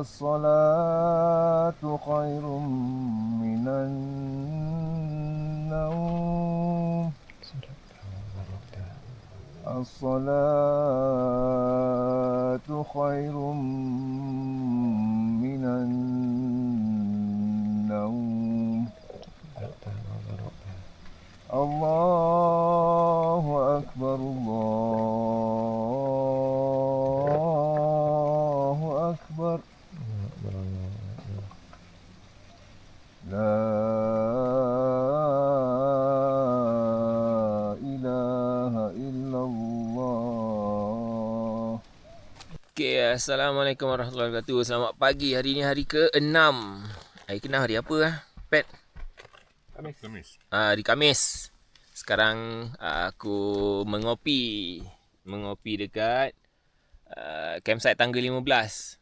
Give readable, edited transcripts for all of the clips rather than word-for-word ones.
الصلاة خير من النوم. الصلاة خير من النوم. الله أكبر الله أكبر. لا إله إلا الله. Okay, Assalamualaikum warahmatullahi wabarakatuh. Selamat pagi. Hari ni hari ke-6. Hari ke-6 hari apa lah, Pet? Kamis. Hari Kamis. Sekarang aku mengopi dekat campsite tangga 15.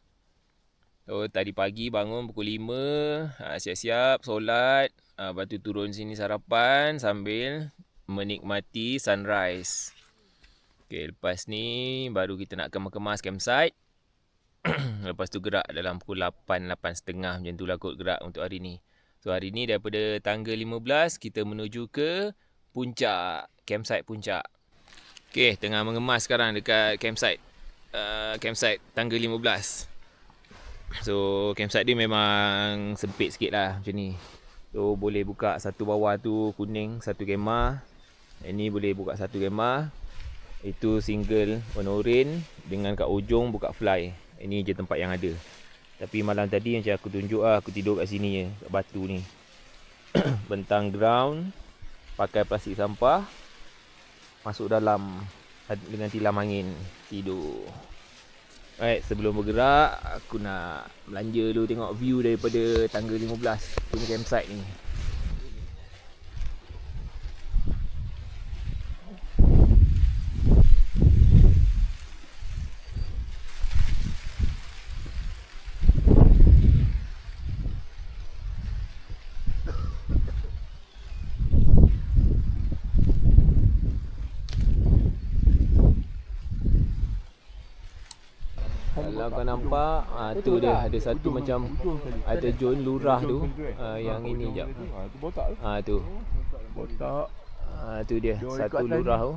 So tadi pagi bangun pukul 5, siap-siap solat, lepas tu turun sini sarapan sambil menikmati sunrise. Okay, lepas ni baru kita nak kemas campsite. Lepas tu gerak dalam pukul 8.30 macam tu lah kot gerak untuk hari ni. So hari ni daripada tangga 15 kita menuju ke puncak, campsite puncak. Okay, tengah mengemas sekarang dekat campsite tangga 15. So campsite dia memang sempit sikit lah macam ni. So boleh buka satu bawah tu kuning, satu kemah. Ini boleh buka satu kemah. Itu single warna oren dengan kat ujung buka fly. Ini je tempat yang ada. Tapi malam tadi macam aku tunjuk lah, aku tidur kat sini je, kat batu ni. Bentang ground, pakai plastik sampah, masuk dalam dengan tilam angin, tidur. Alright, sebelum bergerak, aku nak belanja dulu tengok view daripada tangga 15 punya campsite ni. Kalau kau nampak, tu dia ada satu macam ada John Lurah tu, yang ini jap. Tu. Botak. Tu dia, satu lurah tu.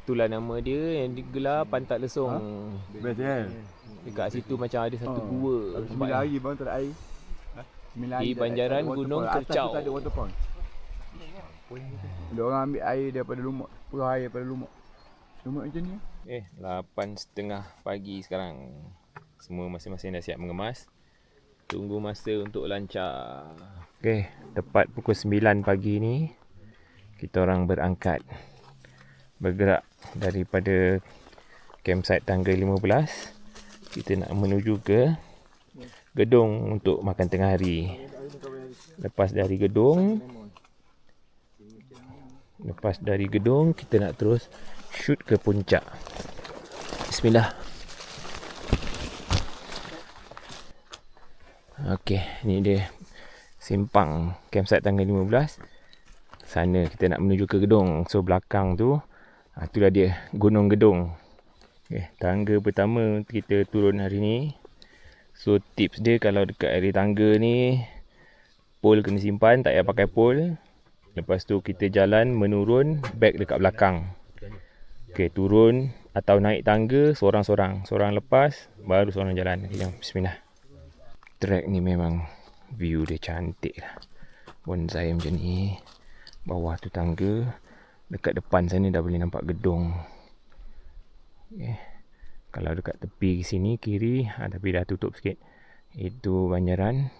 Itulah nama dia yang digelar Pantat Lesung. Best kan? Dekat situ macam ada satu gua. 9 hari bang tak ada air. 9 hari Di Banjaran Gunung Kercau. Atas tu tak ada waterfall. Dia orang ambil air daripada lumut. Purah air daripada lumut. Lumut macam ni. 8.30 pagi sekarang. Semua masing-masing dah siap mengemas. Tunggu masa untuk lancar. Okey, tepat pukul 9 pagi ni kita orang berangkat. Bergerak daripada campsite tangga 15. Kita nak menuju ke gedung untuk makan tengah hari. Lepas dari gedung kita nak terus shoot ke puncak. Bismillah. Okey, ni dia simpang campsite tangga 15. Sana kita nak menuju ke gedung. So belakang tu, itulah dia Gunung Gedung. Okay, tangga pertama kita turun hari ni. So tips dia kalau dekat area tangga ni, pole kena simpan, tak payah pakai pole. Lepas tu kita jalan menurun, back dekat belakang. Okay, turun atau naik tangga sorang-sorang. Sorang lepas, baru sorang jalan. Okay, jom, bismillah. Track ni memang view dia cantik lah. Bonsai macam ni. Bawah tu tangga. Dekat depan sana dah boleh nampak gedung. Okay. Kalau dekat tepi sini kiri, tapi dah tutup sikit. Itu Banjaran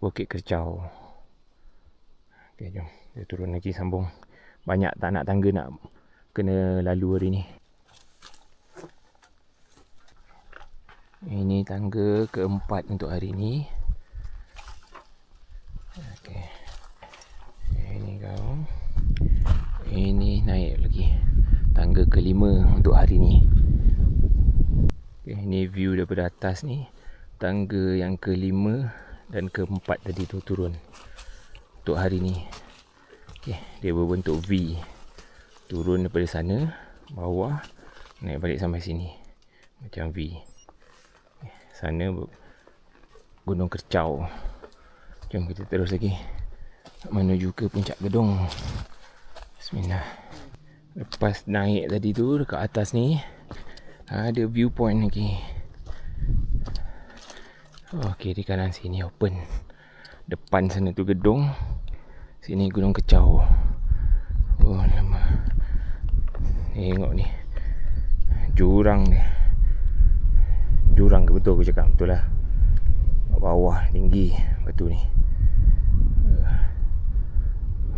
Bukit Kercau. Okay, jom. Dia turun lagi sambung. Banyak tak nak tangga nak kena lalu hari ni. Ini tangga keempat untuk hari ni. Okay. Ini kau. Ini naik lagi. Tangga kelima untuk hari ni. Okay, ini view daripada atas ni. Tangga yang kelima dan keempat tadi tu turun. Untuk hari ni. Okay, dia berbentuk V. Turun daripada sana, bawah, naik balik sampai sini. Macam V. Sana Gunung Kercau. Jom kita terus lagi menuju ke puncak gedung. Bismillah. Lepas naik tadi tu dekat atas ni ada viewpoint lagi. Okey, di kanan sini open. Depan sana tu gedung, sini Gunung Kercau. Oh lama. Tengok ni jurang ni. Jurang ke betul aku cakap? Betul lah. Bawah tinggi batu ni.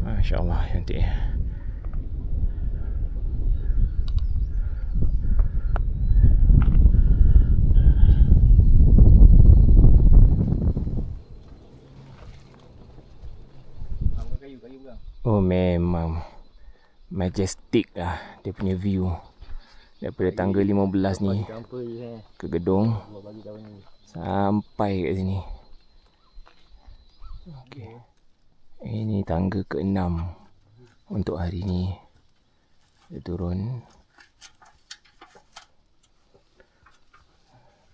Masya Allah, cantik. Oh memang majestic lah dia punya view. Daripada tangga 15 ni ke gedung sampai kat sini. Okey. Ini tangga ke-6 untuk hari ni. Kita turun.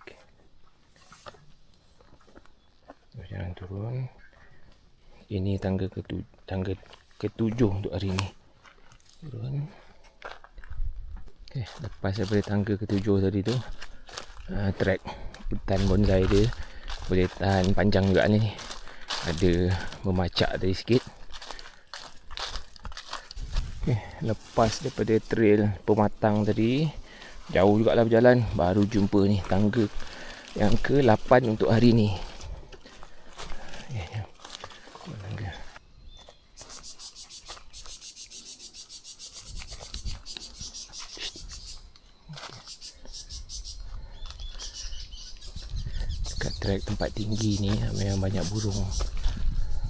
Okey. Jalan turun. Ini tangga ke-7 untuk hari ni. Turun. Okay, lepas daripada tangga ke-7 tadi tu, trek hutan bonsai dia boleh tahan panjang juga ni. Ada memacak tadi sikit. Okay, lepas daripada trail pematang tadi, jauh jugalah berjalan, baru jumpa ni tangga yang ke-8 untuk hari ni. Okay, tangga. Dekat trek tempat tinggi ni memang banyak burung.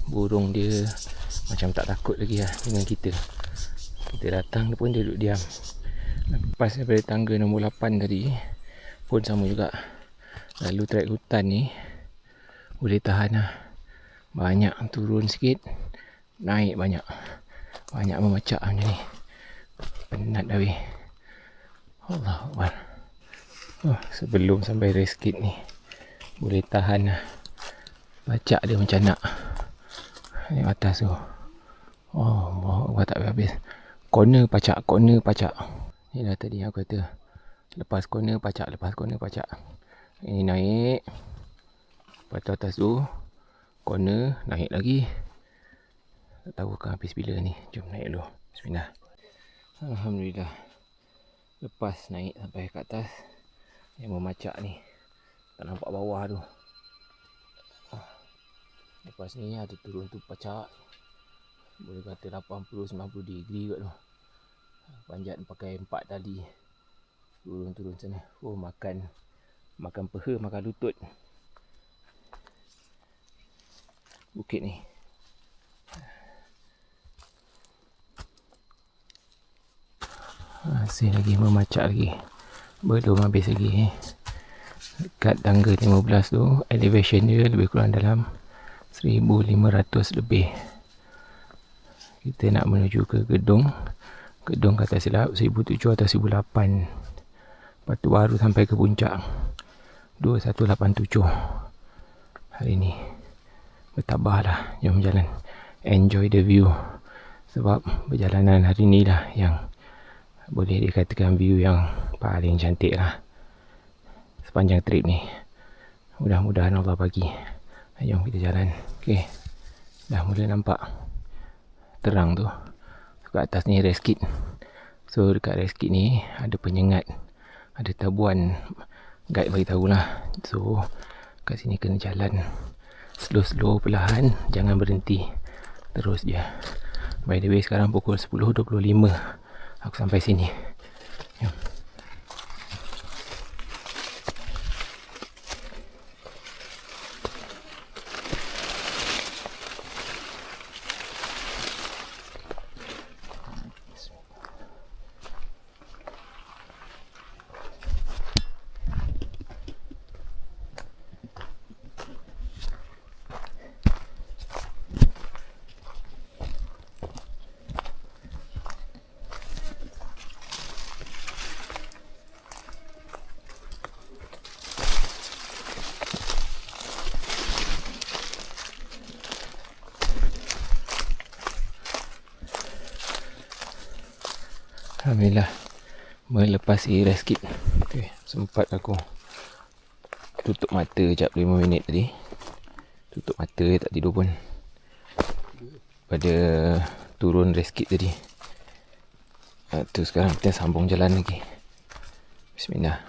Burung dia macam tak takut lagi lah dengan kita. Kita datang pun dia duduk diam. Lepas daripada tangga nombor 8 tadi pun sama juga. Lalu trek hutan ni boleh tahan lah. Banyak turun sikit, naik banyak. Banyak memacak macam ni. Penat dah weh. Allahuakbar. Sebelum sampai rest kit ni boleh tahan lah. Pacak dia macam nak. Ni atas tu. Oh, Allah tak habis. Corner pacak, corner pacak. Ni dah tadi aku kata. Lepas corner pacak, lepas corner pacak. Ini naik. Lepas tu atas tu corner, naik lagi. Tak tahu akan habis bila ni. Jom naik dulu. Bismillah. Alhamdulillah. Lepas naik sampai ke atas, yang memacak ni, tak nampak bawah tu. Lepas ni ada turun tu pacak. Boleh kata 80-90 degree kot tu. Panjat pakai 4 tali. Turun sana. Oh, makan peha, makan lutut. Bukit ni. Masih lagi memacak lagi. Belum habis lagi. Dekat tangga 15 tu, elevation dia lebih kurang dalam 1500 lebih. Kita nak menuju ke gedung. Gedung kata silap 1007 atau 1008. Lepas tu baru sampai ke puncak 2187. Hari ni bertabah lah. Jom jalan. Enjoy the view. Sebab perjalanan hari ni lah yang boleh dikatakan view yang paling cantik lah sepanjang trip ni. Mudah-mudahan Allah bagi. Jom kita jalan. Okay. Dah mula nampak terang tu. Dekat atas ni rest kit. So dekat rest kit ni ada penyengat, ada tabuan. Guide bagi tahulah. So kat sini kena jalan slow-slow, perlahan, jangan berhenti. Terus je. By the way sekarang pukul 10.25 aku sampai sini. Jom. Alhamdulillah melepas rescue. Okay, sempat aku tutup mata sekejap 5 minit tadi. Tutup mata tak tidur pun pada turun rescue tadi. Tu sekarang kita sambung jalan lagi. Bismillah.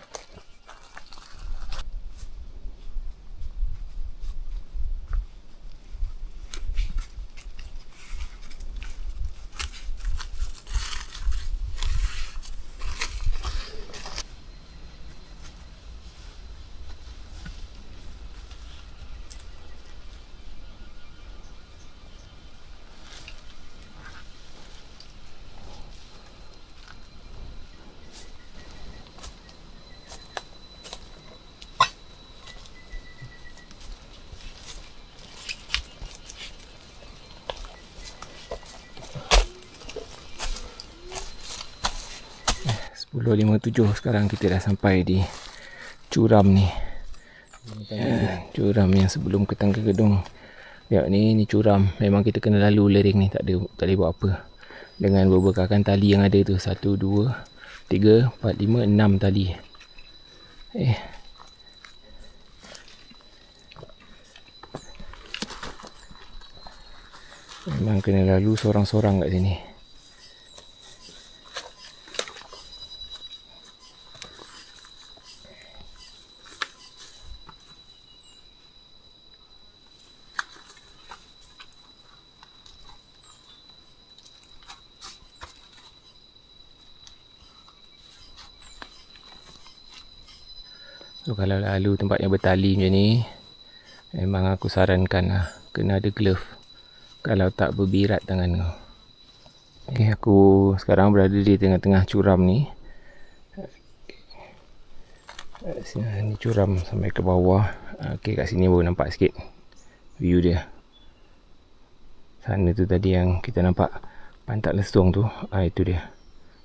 10.57 sekarang kita dah sampai di curam ni. Curam yang sebelum ke Tangga Gedong. Ya, ni curam. Memang kita kena lalu lereng ni, tak boleh buat apa. Dengan berbekakan tali yang ada tu, 1 2 3 4 5 6 tali. Memang kena lalu sorang-sorang kat sini. So kalau lalu tempat yang bertali macam ni, memang aku sarankan lah, kena ada glove. Kalau tak berbirat tangan kau. Okay, aku sekarang berada di tengah-tengah curam ni. Ni curam sampai ke bawah. Okay, kat sini baru nampak sikit view dia. Sana tu tadi yang kita nampak Pantat Lesung tu, itu dia.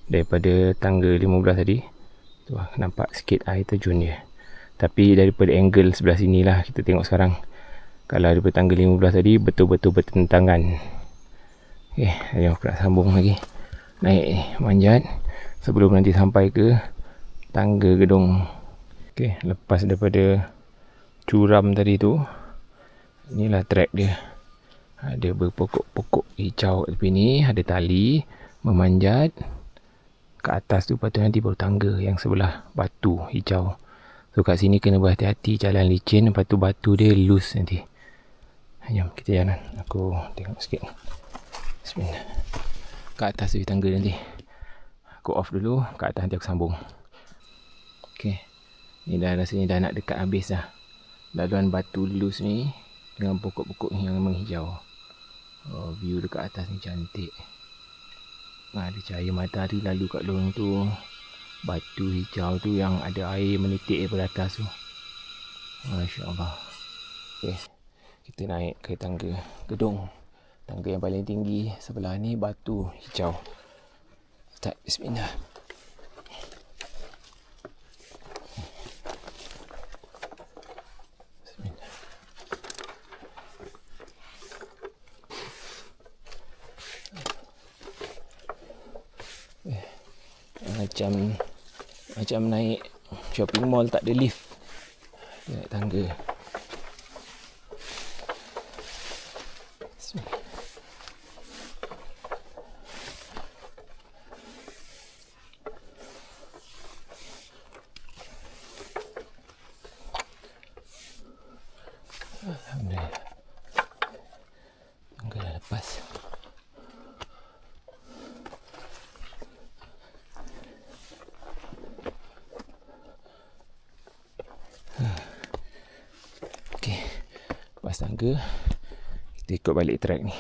Daripada tangga 15 tadi tu, nampak sikit air terjun dia. Tapi daripada angle sebelah sini lah kita tengok sekarang. Kalau daripada tangga 15 tadi betul-betul bertentangan. Okay, jom aku nak sambung lagi. Naik ni, manjat sebelum nanti sampai ke Tangga Gedong. Okay, lepas daripada curam tadi tu, inilah track dia. Ada berpokok-pokok hijau kat tepi ni, ada tali memanjat ke atas tu, lepas tu nanti baru tangga yang sebelah batu hijau. So kat sini kena berhati-hati, jalan licin, lepas tu batu dia loose nanti. Jom kita jalan, aku tengok sikit. Bismillah. Kat atas tu tangga nanti. Aku off dulu, kat atas nanti aku sambung. Okay, ni dah rasanya dah nak dekat habis dah. Laluan batu loose ni dengan pokok-pokok yang menghijau. Oh, view dekat atas ni cantik. Ada cahaya matahari lalu kat lorong tu. Batu hijau tu yang ada air menitik daripada atas tu. Masya Allah. Okay, kita naik ke Tangga Gedong. Tangga yang paling tinggi. Sebelah ni batu hijau. Start, bismillah. Bismillah. Macam naik shopping mall, tak ada lift. Naik tangga. Alhamdulillah. Tangga dah lepas. Okay, lepas tangga kita ikut balik track ni.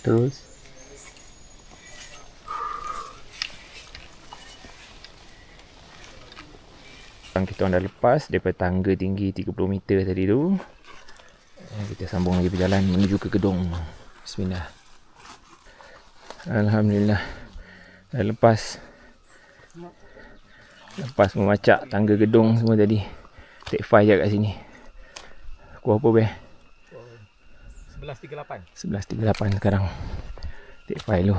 Terus. Kita orang dah lepas daripada tangga tinggi 30 meter tadi tu. Kita sambung lagi berjalan menuju ke gedung. Bismillah. Alhamdulillah. Dah lepas memacak tangga gedung semua tadi. Take 5 je kat sini. Pukul apa Beh? 11.38. 11.38 sekarang. Take 5 dulu.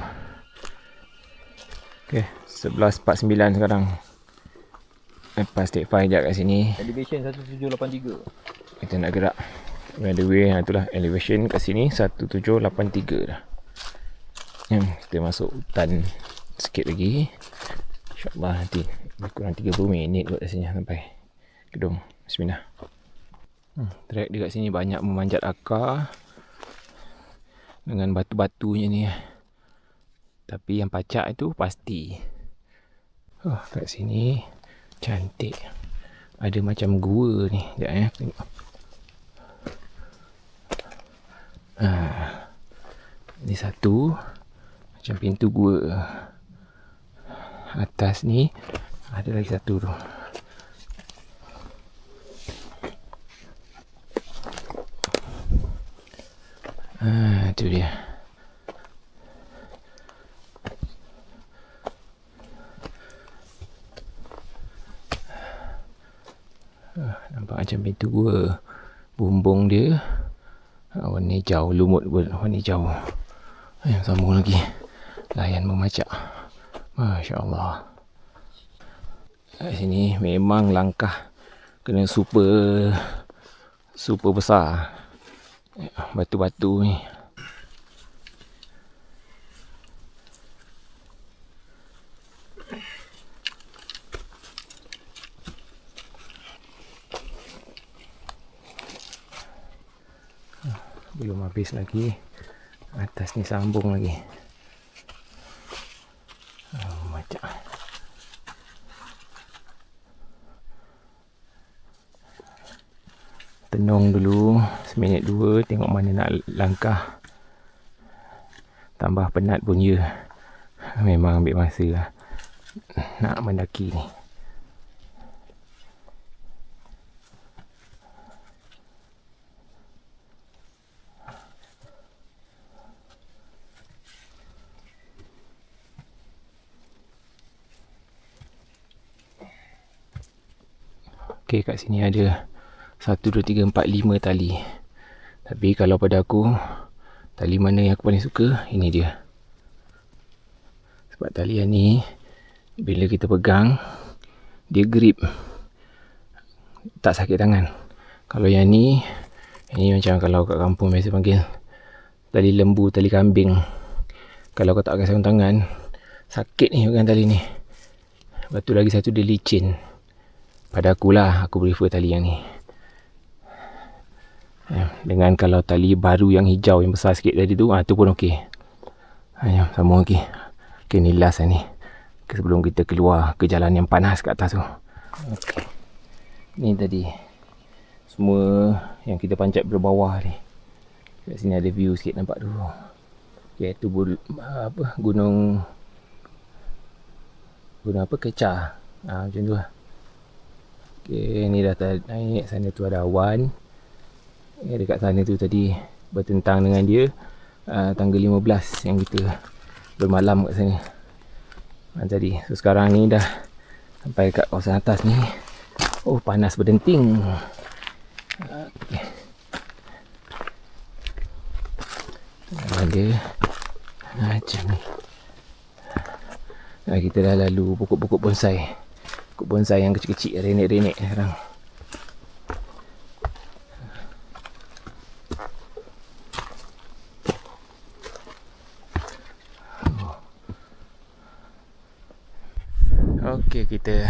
Okay, 11.49 sekarang. Lepas take 5 je kat sini. Elevation 1783. Kita nak gerak. By the way, itulah elevation kat sini 1783 dah. Kita masuk hutan sikit lagi. InsyaAllah nanti lebih kurang 30 minit kot rasanya sampai gedung. Bismillah. Track dekat sini banyak memanjat akar dengan batu-batunya ni. Tapi yang pacak itu pasti. Kat sini cantik. Ada macam gua ni. Sekejap tengok. Ni satu macam pintu gua. Atas ni ada lagi satu tu. Tu dia. Nampak macam pintu gua. Bumbung dia warna hijau, lumut warna hijau. Sambung lagi. Layan memacak. Masya Allah. Kat sini memang langkah kena super besar. Batu-batu ni. Belum habis lagi. Atas ni sambung lagi. Macam tenung dulu seminit 2, tengok mana nak langkah. Tambah penat pun ya. Memang ambil masa lah nak mendaki ni. Okay, kat sini ada 1, 2, 3, 4, 5 tali. Tapi kalau pada aku, tali mana yang aku paling suka, ini dia. Sebab tali yang ni, bila kita pegang, dia grip. Tak sakit tangan. Kalau yang ni macam kalau kat kampung biasa panggil tali lembu, tali kambing. Kalau kau tak pakai sarung tangan, sakit ni pegang tali ni. Lepas tu lagi satu dia licin. Pada akulah, aku prefer tali yang ni. Dengan kalau tali baru yang hijau yang besar sikit tadi tu, tu pun okey. Sama okey. Okey, ni last lah ni. Sebelum kita keluar ke jalan yang panas kat atas tu. Okey. Ni tadi semua yang kita pancat dari bawah ni. Kat sini ada view sikit nampak tu. Okey, tu gunung apa? Kecah. Macam tu lah. Okay, ni dah naik. Sana tu ada awan. Dekat sana tu tadi bertentang dengan dia. Tanggal 15 yang kita bermalam kat sana. Tadi. So sekarang ni dah sampai kat kawasan atas ni. Oh, panas berdenting. Okay. Ada macam ni. Kita dah lalu pokok-pokok bonsai. Pokok bonsai yang kecil-kecil, renek-renek sekarang. Okey, kita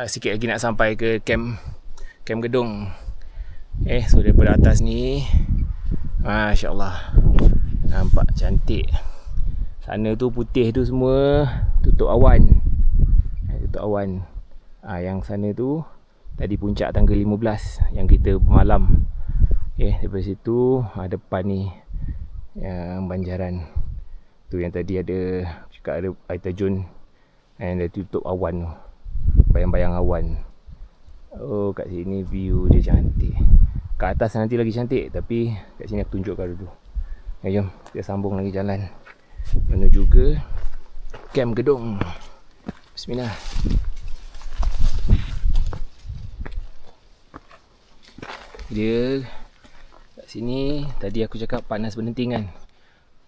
sikit lagi nak sampai ke camp gedung. So daripada atas ni, Masya Allah, nampak cantik. Sana tu putih tu semua tutup awan. Yang sana tu tadi puncak tangga 15 yang kita bermalam. Daripada situ depan ni yang banjaran tu, yang tadi ada cakap ada air terjun and dia tutup awan tu, bayang-bayang awan. Oh, kat sini view dia cantik. Kat atas nanti lagi cantik, tapi kat sini aku tunjukkan dulu. Jom kita sambung lagi jalan menuju ke Kem Gedong. Bismillah. Dia kat sini tadi aku cakap panas berdenting kan.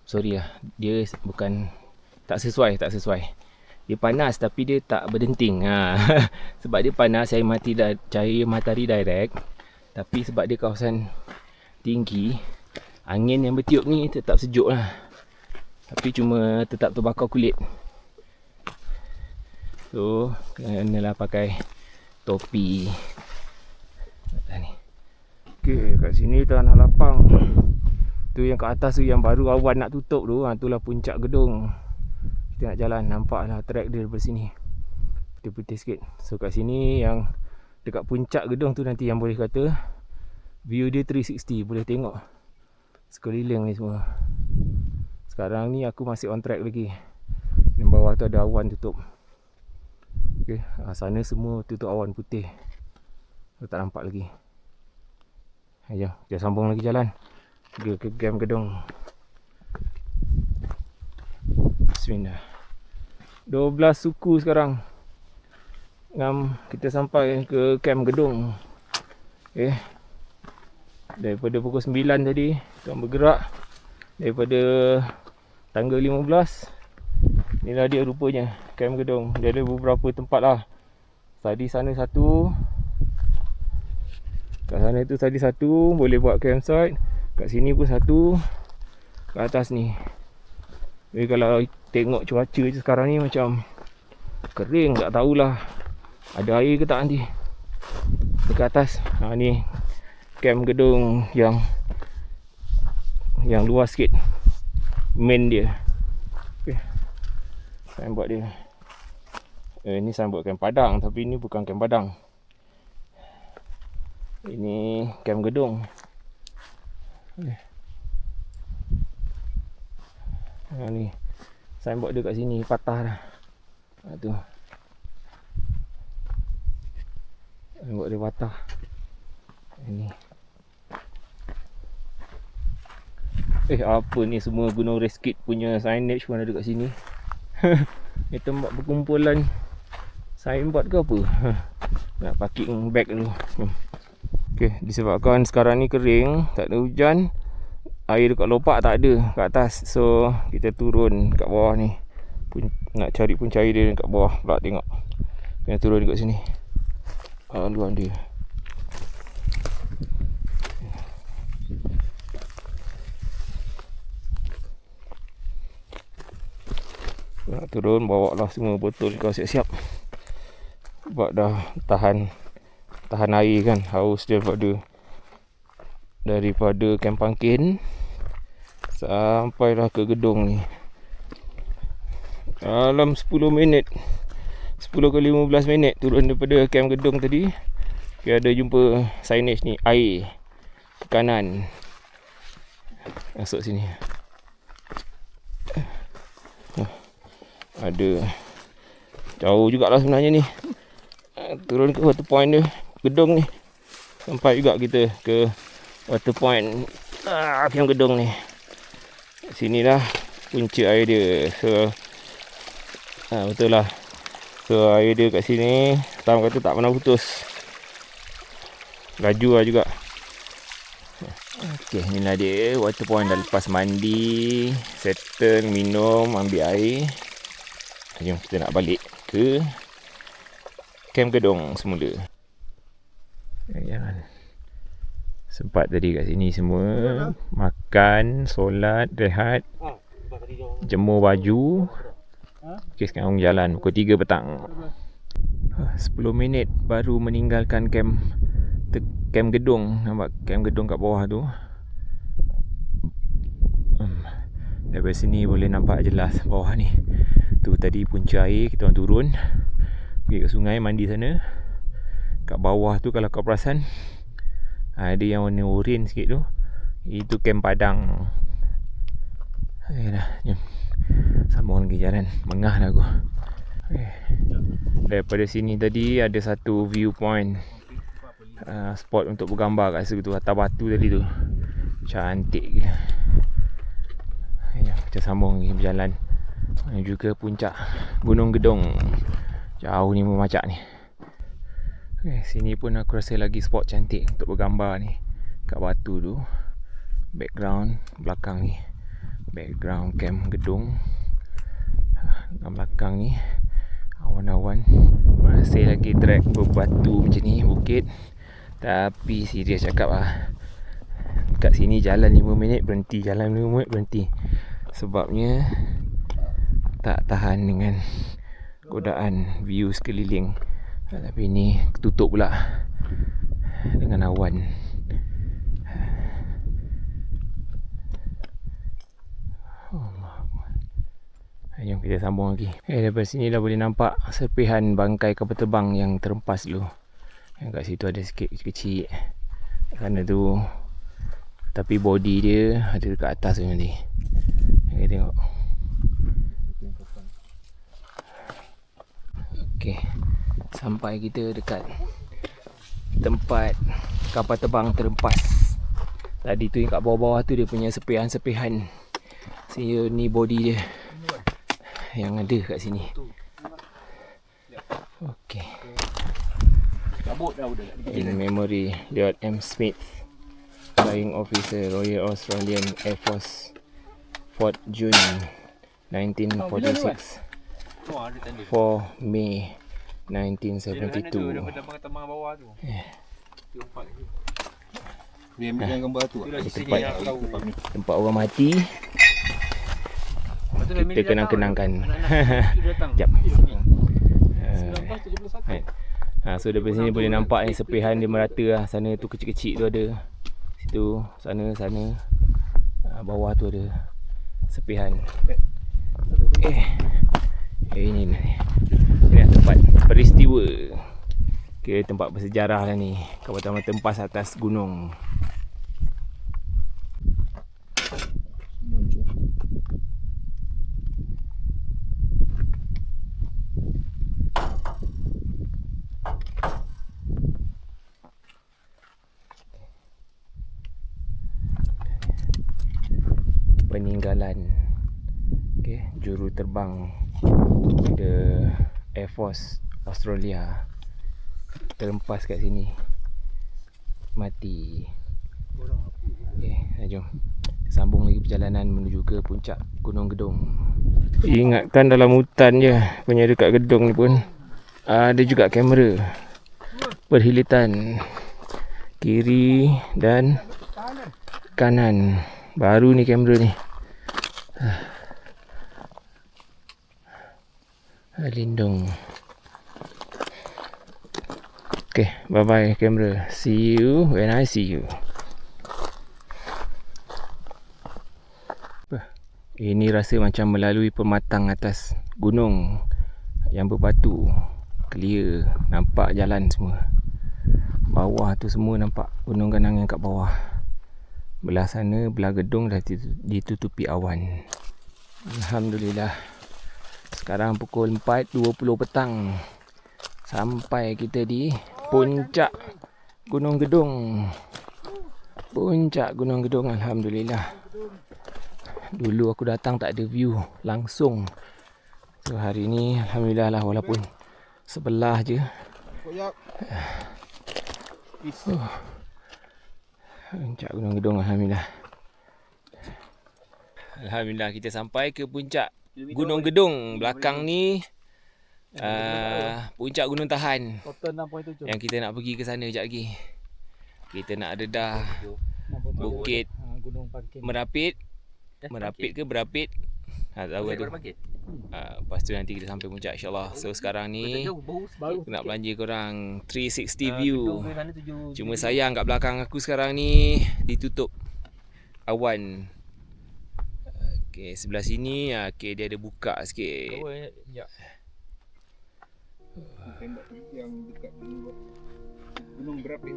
Sorry lah, dia bukan tak sesuai. Dia panas tapi dia tak berdenting. Sebab dia panas cahaya matahari direct, tapi sebab dia kawasan tinggi, angin yang bertiup ni tetap sejuk lah, tapi cuma tetap terbakar kulit. So kenalah pakai topi. Ni. Okay, kat sini tanah lapang. Tu yang kat atas tu yang baru awan nak tutup tu, itulah puncak gedung. Kita nak jalan, nampaklah track dia daripada sini. Putih-putih sikit. So kat sini yang dekat puncak gedung tu nanti yang boleh kata view dia 360, boleh tengok sekeliling ni semua. Sekarang ni aku masih on track lagi. Di bawah tu ada awan tutup. Okay, sana semua tutup awan putih. So, tak nampak lagi. Jom, kita sambung lagi jalan ke Kem Gedong. Bismillah. 12 suku sekarang. Kita sampai ke Kem Gedong. Okay. Daripada pukul 9 tadi kita bergerak daripada tangga 15. Inilah dia rupanya Kem Gedong. Dia ada beberapa tempat lah. Tadi sana satu, kat sana tu tadi satu, boleh buat campsite. Kat sini pun satu, kat atas ni. Jadi kalau tengok cuaca je sekarang ni macam kering, tak tahulah ada air ke tak nanti. Dekat atas ni Kem Gedong yang luas sikit, main dia. Okay. Signboard dia. Ini signboard Kem Padang, tapi ini bukan Kem Padang. Ini Kem Gedong. Ni signboard dia kat sini patah dah. Tu. Signboard dia patah. Ini. Apa ni semua Gunung Reskit punya signage pun ada kat sini. Ni tempat berkumpulan signboard ke apa? Nak parking bag dulu. Okay, disebabkan sekarang ni kering, tak ada hujan, air dekat lopak tak ada kat atas. So kita turun kat bawah ni. Nak cari punca air dia dekat bawah pula, tengok. Kena turun dekat sini. Luar dia. Nak turun, bawa lah semua botol kau siap-siap. Sebab dah tahan air kan, haus daripada Kem Pangkin sampailah ke gedung ni. Dalam 10 minit, 10 ke 15 minit turun daripada Kem Gedong tadi. Okay, ada jumpa signage ni, air kanan. Masuk sini. Ada jauh jugalah sebenarnya ni. Turun ke water point dia, gedung ni. Sampai juga kita ke water point Kem Gedong ni. Sinilah punca air dia. So betul lah. So air dia kat sini, Tam kata tak pernah putus. Laju lah juga. Okay, inilah dia water point. Dah lepas mandi, settle, minum, ambil air. Jom kita nak balik ke Kem Gedong semula. Jangan. Sempat tadi kat sini semua makan, solat, rehat, jemur baju. Okay, sekarang jalan pukul 3 petang. 10 minit baru meninggalkan Kem Gedong. Nampak Kem Gedong kat bawah tu. Daripada sini boleh nampak jelas bawah ni. Tu tadi punca air, kita orang turun pergi ke sungai, mandi sana. Kat bawah tu kalau kau perasan, ada yang warna oren sikit tu, itu Kem Padang. Dah, jom sambung lagi jalan. Mengah dah aku. Daripada sini tadi ada satu viewpoint, spot untuk bergambar kat situ, atas batu tadi tu. Cantik gila. Kita sambung lagi berjalan menuju ke puncak Gunung Gedong. Jauh ni memacak ni. Sini pun aku rasa lagi spot cantik untuk bergambar ni. Kat batu tu, background belakang ni, background camp Gedong. Kat belakang ni awan-awan. Masih lagi trek berbatu macam ni, bukit. Tapi serius cakap lah, kat sini jalan 5 minit berhenti, jalan 5 minit berhenti. Sebabnya tak tahan dengan godaan view sekeliling. Tapi ni ketutup pula dengan awan. Jom kita sambung lagi. Daripada sini dah boleh nampak serpihan bangkai kapal terbang yang terempas dulu. Yang kat situ ada sikit kecil. Sana tu, tapi body dia ada dekat atas tu nanti. Kita tengok. Okey, sampai kita dekat tempat kapal terbang terempas. Tadi tu yang kat bawah-bawah tu dia punya serpihan-serpihan. Sini ni body dia yang ada kat sini. Okey. In memory, Lloyd M. Smith, Flying Officer, Royal Australian Air Force, 4 June 1946, 4 May 1972. Dia ambil gambar tu. Tempat orang mati. Kita kenang-kenangkan. Sekejap. So daripada sini boleh nampak ni serpihan dia merata lah. Sana tu kecil-kecil tu ada. Situ, sana. Bawah tu ada serpihan. Ini tempat peristiwa. Okay, tempat bersejarah lah ni. Kapal terbang terempas atas gunung. Peninggalan juru terbang the Air Force Australia terempas kat sini, mati. Jom sambung lagi perjalanan menuju ke puncak Gunung Gedong. Ingatkan dalam hutan je punya, dekat Gedong ni pun ada juga kamera perhilitan kiri dan kanan. Baru ni kamera ni. Lindung. Okay, bye bye kamera. See you when I see you. Ini rasa macam melalui pematang atas gunung yang berbatu. Clear, nampak jalan semua. Bawah tu semua nampak gunung ganang yang kat bawah. Belah sana, belah Gedong dah ditutupi awan. Alhamdulillah. Sekarang pukul 4.20 petang. Sampai kita di puncak Gunung Gedong. Puncak Gunung Gedong, alhamdulillah. Dulu aku datang tak ada view langsung. So hari ni alhamdulillah lah, walaupun sebelah je. Puncak Gunung Gedong, alhamdulillah. Alhamdulillah kita sampai ke puncak Gunung Gedong. Belakang ni puncak Gunung Tahan yang kita nak pergi ke sana sekejap lagi. Kita nak dedah Bukit Merapit. Merapit ke Berapit? Tak tahu tu. Lepas tu nanti kita sampai puncak insyaAllah. So sekarang ni aku nak belanja korang 360 view. Cuma sayang kat belakang aku sekarang ni ditutup awan. Okay, sebelah sini okay, dia ada buka sikit. Tembak yang dekat Gunung Berapit.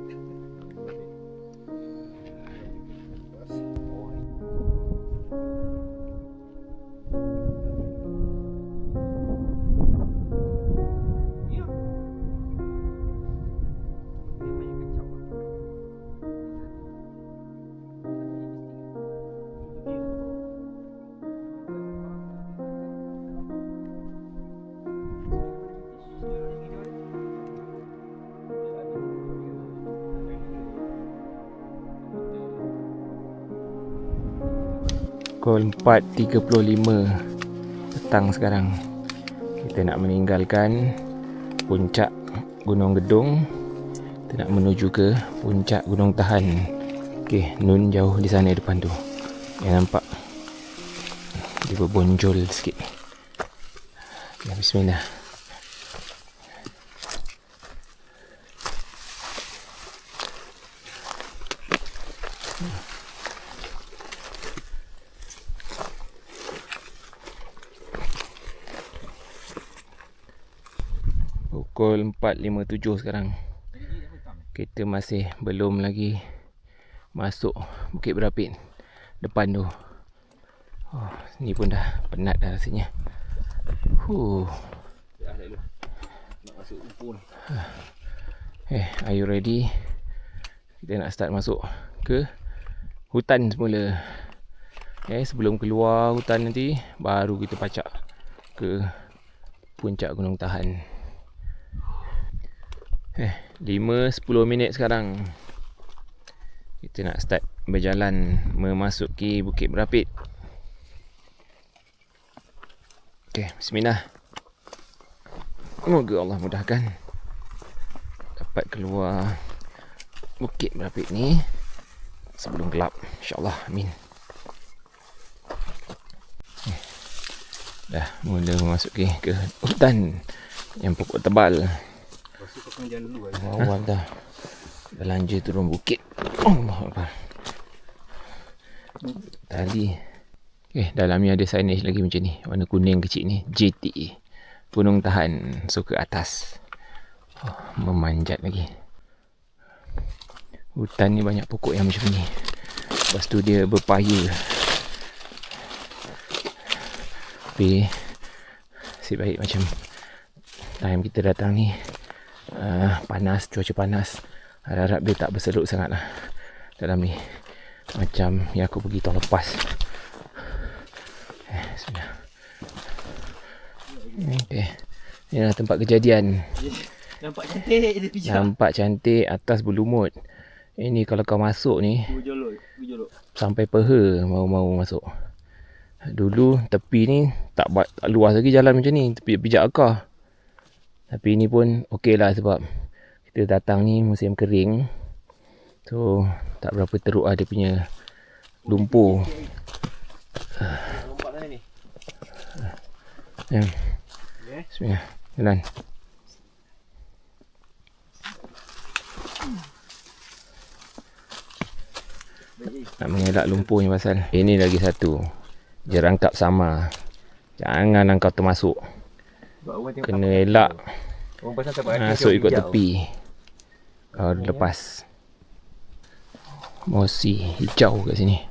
Pukul 4.35 petang sekarang. Kita nak meninggalkan puncak Gunung Gedung. Kita nak menuju ke puncak Gunung Tahan. Okey, Nun jauh di sana depan tu. Yang nampak dia berbonjol sikit. Okay, bismillah. Pukul 4.57 sekarang. Kita masih belum lagi masuk Bukit Berapit depan tu. Oh, ni pun dah penat dah rasanya. Nak masuk upun. Are you ready? Kita nak start masuk ke hutan semula. Sebelum keluar hutan nanti baru kita pacak ke puncak Gunung Tahan. 5-10 minit sekarang kita nak start berjalan memasuki Bukit Berapit. Okey, bismillah. Semoga Allah mudahkan dapat keluar Bukit Berapit ni sebelum gelap, insya-Allah. Amin. Dah mula memasuki ke hutan yang pokok tebal. Awal dah belanja turun bukit. Allahuakbar. Tali. Dalam ni ada signage lagi macam ni. Warna kuning kecil ni. JT. Gunung Tahan. So ke atas. Memanjat lagi. Hutan ni banyak pokok yang macam ni. Lepas tu dia berpaya. Tapi si baik macam time kita datang ni panas, cuaca panas. Harap-harap dia tak berserut sangat lah dalam ni. Macam yang aku pergi tahun lepas. Sudah. Okay. Ni lah tempat kejadian. Nampak cantik dia pijak. Nampak cantik, atas berlumut. Ini kalau kau masuk ni Berjolok. sampai peha mau masuk. Dulu tepi ni tak luas lagi jalan macam ni, tepi pijak akar. Tapi ni pun okey lah sebab kita datang ni musim kering. So tak berapa teruk lah dia punya lumpur. Lompat mana ni? Bismillah. Jalan. Nak mengelak lumpur ni pasal ini lagi satu. Jerangkap sama. Jangan kau termasuk. Kena elak. Masuk ikut tepi. Kalau lepas. Mosi hijau kat sini.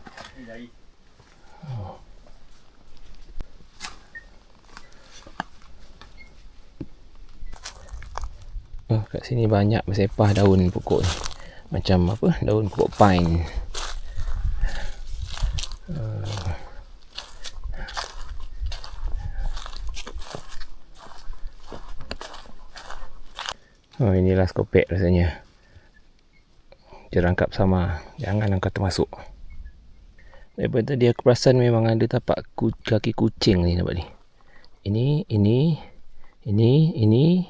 Kat sini banyak bersepah daun pokok ni. Macam apa? Daun pokok pine. Oh, inilah skopek rasanya. Jerangkap sama. Jangan kau termasuk. Daripada tadi aku perasan memang ada tapak kaki kucing ni, nampak ni. Ini.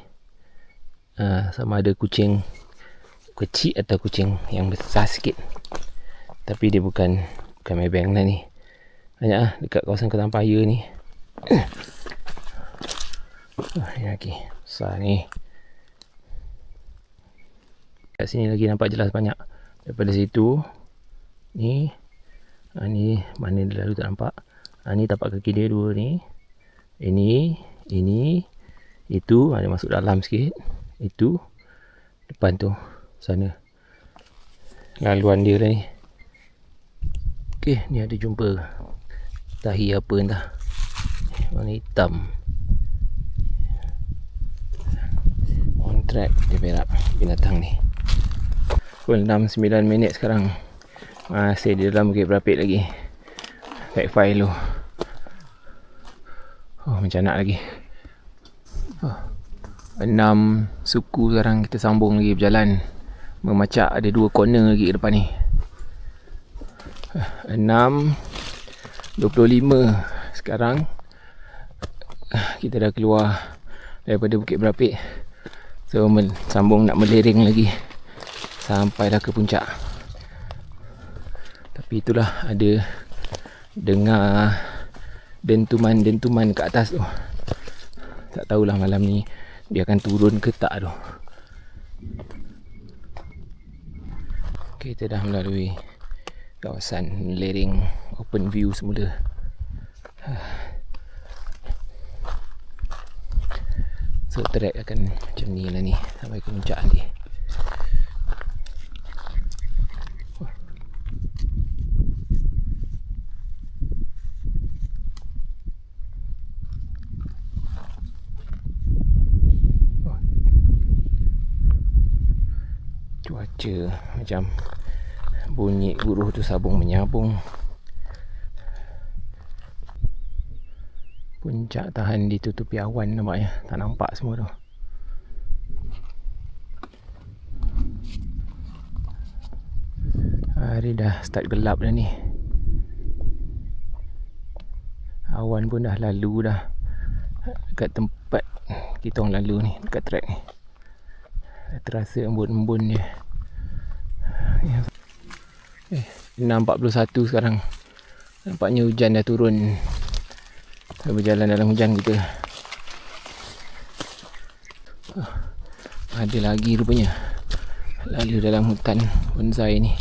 Sama ada kucing kecil atau kucing yang besar sikit. Tapi dia bukan mebeng lah ni. Banyak lah dekat kawasan Ketampaya ni. Ini lagi besar ni. Kat sini lagi nampak jelas banyak. Daripada situ ni mana dia lalu tak nampak. Ni tapak kaki dia dua ni. Ini itu ada masuk dalam sikit. Itu depan tu sana. Laluan dia lah ni. Okey, ni ada jumpa tahi apa entah. Warna hitam. On track dia berak binatang ni. Pukul 6-9 minit sekarang. Masih di dalam Bukit Berapit lagi. Back file tu. Macam nak lagi. 6 suku sekarang kita sambung lagi berjalan. Memacak ada 2 corner lagi ke depan ni. 6 25. Sekarang kita dah keluar daripada Bukit Berapik. So sambung nak melering lagi sampailah ke puncak. Tapi itulah, ada dengar dentuman-dentuman kat atas tu. Tak tahulah malam ni dia akan turun ke tak tu. Kita dah melalui kawasan lereng open view semula. So trek akan macam ni lah ni sampai ke puncak nanti. Cuaca macam bunyi buruh tu sabung menyabung. Puncak tahan ditutupi awan nampaknya. Tak nampak semua tu. Hari dah start gelap dah ni. Awan pun dah lalu dah dekat tempat kita orang lalu ni, dekat trek ni. Terasa embun-embun dia. 6.41 sekarang. Nampaknya hujan dah turun. Kita berjalan dalam hujan kita. Ada lagi rupanya lalu dalam hutan bonsai ni.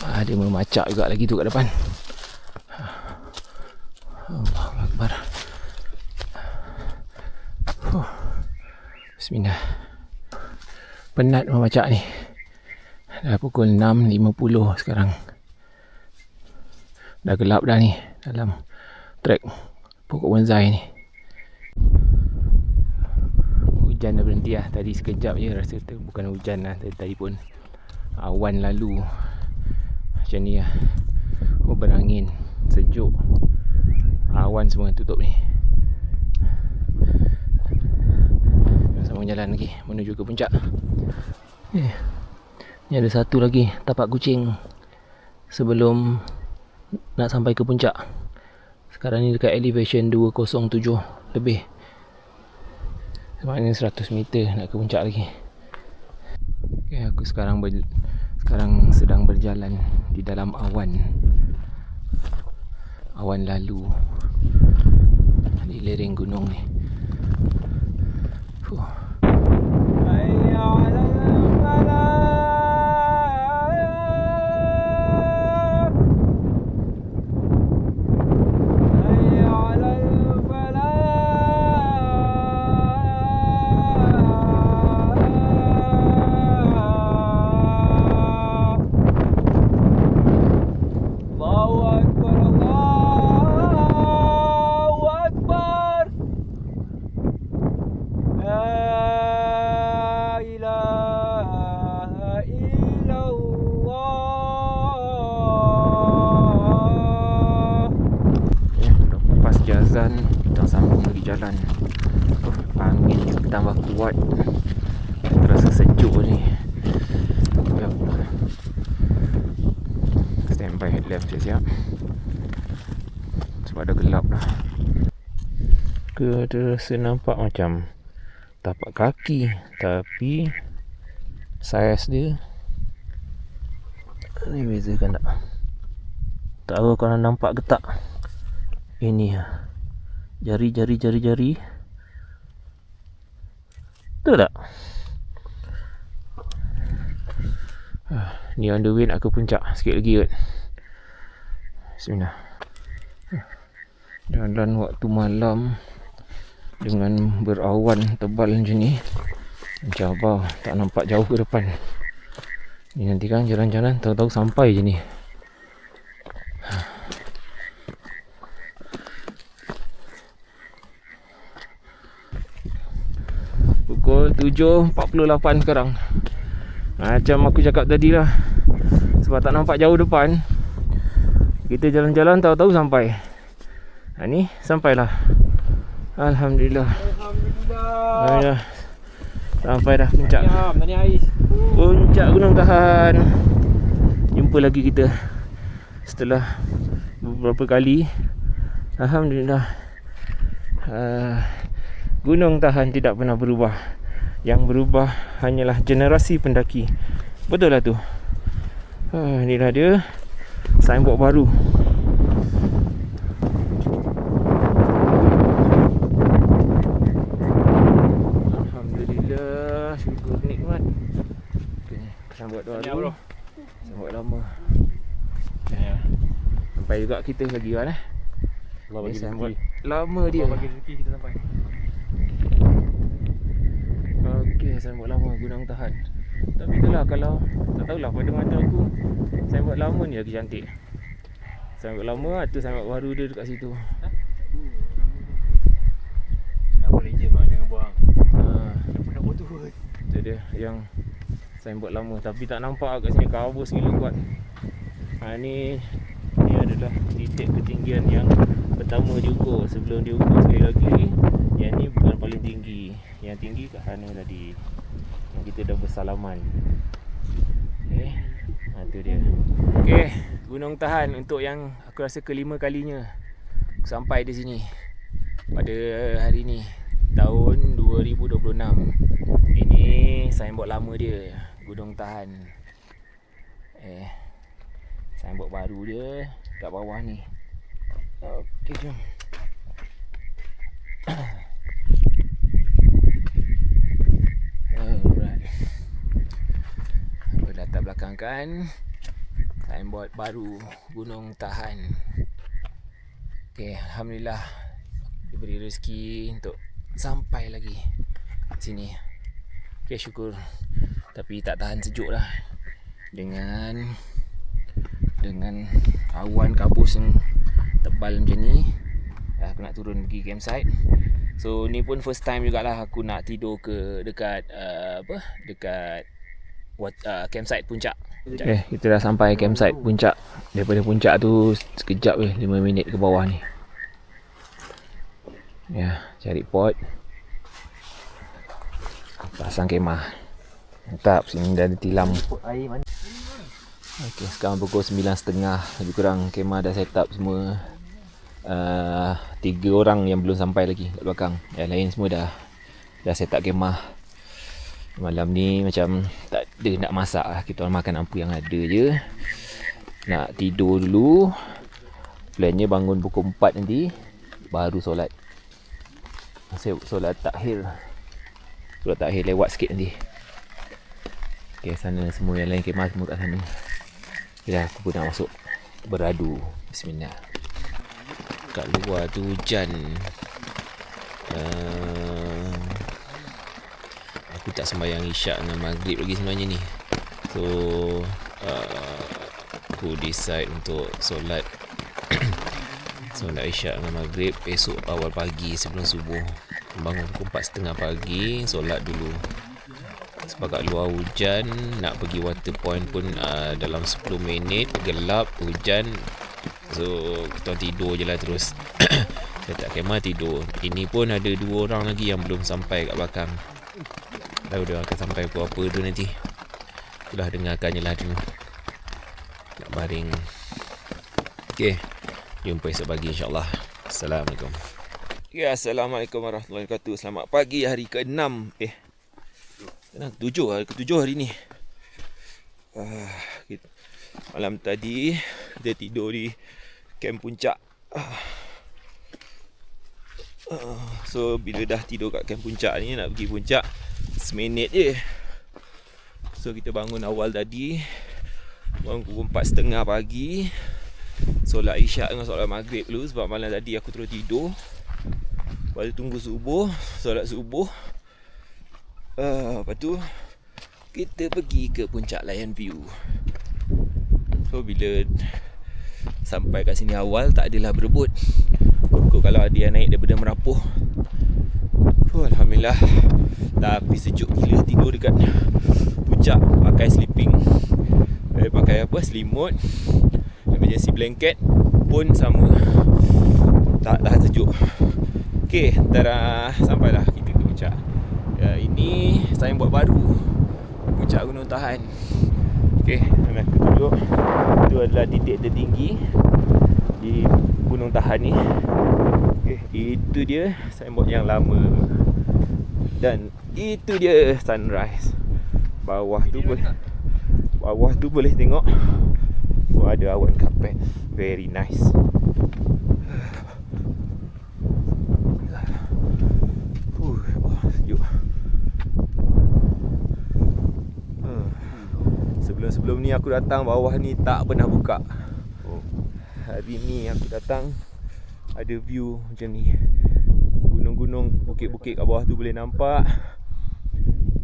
Ada memacak juga lagi tu kat depan. Allahu Akbar. Bismillah. Penat memacak ni. Dah pukul 6.50 sekarang. Dah gelap dah ni dalam trek pokok bonsai ni. Hujan dah berhenti lah. Tadi sekejap je rasa tu bukan hujan lah. Tadi pun awan lalu. Macam ni lah. Berangin, sejuk. Awan semua tutup ni. Sambung jalan lagi menuju ke puncak. Ni ada satu lagi tapak kucing sebelum nak sampai ke puncak. Sekarang ni dekat elevation 207 lebih. Maknanya 100 meter nak ke puncak lagi. Okay, aku sekarang sedang berjalan di dalam awan. Awan lalu di lereng gunung ni. Kita sambung lagi jalan. Angin tambah kuat. Terasa sejuk ni. Stand by headlamp siap-siap. Sebab dah gelap dah. Terasa nampak macam tapak kaki, tapi saiz dia ni bezakan tak? Tak tahu korang nampak ke tak? Ini jari. Betul tak? Ni on the way nak ke puncak. Sikit lagi kot. Bismillah. Jalan waktu malam dengan berawan tebal macam ni, mencabar, tak nampak jauh ke depan. Ni nanti kan jalan-jalan tahu-tahu sampai je ni. Pukul 7.48 sekarang. Macam aku cakap tadi lah, sebab tak nampak jauh depan, kita jalan-jalan tahu-tahu sampai. Ni sampailah. Alhamdulillah. Alhamdulillah. Sampai dah puncak. Puncak Gunung Tahan. Jumpa lagi kita setelah beberapa kali. Alhamdulillah, Gunung Tahan tidak pernah berubah. Yang berubah hanyalah generasi pendaki. Betul lah tu. Inilah dia signboard baru. Alhamdulillah, syukur nikmat. Okay, signboard baru. Signboard lama. Ya. Sampai juga kita lagi kan Allah bagi signboard rezeki. lama dia. Allah bagi rezeki kita sampai. Okey, signboard lama Gunung Tahan. Tapi itulah, kalau tak tahulah, pada mata aku signboard lama ni lagi cantik. Signboard lama tu signboard baru dia dekat situ. Nama legend mah, jangan buang. Nak buat tu. Itu dia yang signboard lama, tapi tak nampak kat sini, kabus gila kuat. Ni adalah titik ketinggian yang pertama diukur. Sebelum diukur sekali lagi, yang ni bukan paling tinggi. Yang tinggi kat sana tadi, yang kita dah bersalaman. Okey, itu dia. Okey, Gunung Tahan untuk yang aku rasa kelima kalinya aku sampai di sini pada hari ni, tahun 2026. Ini signboard lama dia, Gunung Tahan. Signboard baru dia kat bawah ni. Okey, jom. Alright. Latar belakang kan signboard baru Gunung Tahan. Okey, alhamdulillah diberi rezeki untuk sampai lagi sini. Okey, syukur. Tapi tak tahan sejuk dah. Dengan awan kabus yang tebal macam ni, aku nak turun pergi campsite. So ni pun first time jugalah aku nak tidur dekat campsite puncak. Kita dah sampai campsite puncak. Daripada puncak tu sekejap 5 minit ke bawah ni. Ya, cari pot, pasang kemah. Mantap, sini dah ada tilam. Okey, sekarang pukul 9.30 lebih kurang. Kemah dah set up semua. 3 orang yang belum sampai lagi kat belakang. Yang lain semua dah set up kemah. Malam ni macam tak ada nak masak lah. Kita orang makan apa yang ada je. Nak tidur dulu. Plannya bangun pukul 4 nanti, baru solat. Solat takhir. Solat takhir lewat sikit nanti. Okay, sana semua yang lain kemah semua kat sana. Dah, aku pun nak masuk beradu. Bismillah. Kat luar tu hujan. Aku tak sembahyang isyak dengan maghrib lagi sebenarnya ni. So aku decide untuk solat isyak dengan maghrib esok awal pagi sebelum subuh. Bangun pukul 4.30 pagi, solat dulu. Sebab kat luar hujan, nak pergi water point pun dalam 10 minit, gelap, hujan. So kita tidur je lah terus. Letak kemah tidur. Ini pun ada 2 orang lagi yang belum sampai kat belakang. Tahu dia akan sampai pukul apa tu nanti. Itulah, dengarkan je lah dulu. Nak baring. Okay, jumpa esok pagi insyaAllah. Assalamualaikum. Ya, Assalamualaikum warahmatullahi wabarakatuh. Selamat pagi hari ke-6. Ke-7 hari ni. Malam tadi kita tidur di camp puncak. So bila dah tidur kat camp puncak ni, nak pergi puncak seminit je. So kita bangun awal tadi, bangun pukul 4.30 pagi, solat isyak dengan solat maghrib dulu. Sebab malam tadi aku terus tidur. Lepas tu tunggu subuh, solat subuh. Lepas tu kita pergi ke puncak Lion View. So bila sampai kat sini awal, tak adalah berebut. Kok kalau ada yang naik daripada Merapuh. Alhamdulillah. Tapi sejuk gila tidur dekat puncak. Pakai sleeping, pakai selimut, emergency blanket pun sama, tak tahan sejuk. Okay, sampailah kita ke puncak. Ini signboard baru puncak Gunung Tahan. Okey, dan aku tunjuk. Itu adalah titik tertinggi di Gunung Tahan ni. Okey, itu dia signboard yang lama. Dan itu dia sunrise. Bawah tu boleh tengok. Oh, ada awan kapet. Very nice. Sejuk. Sebelum ni aku datang bawah ni tak pernah buka. Hari ni aku datang ada view macam ni. Gunung-gunung, bukit-bukit kat bawah tu boleh nampak.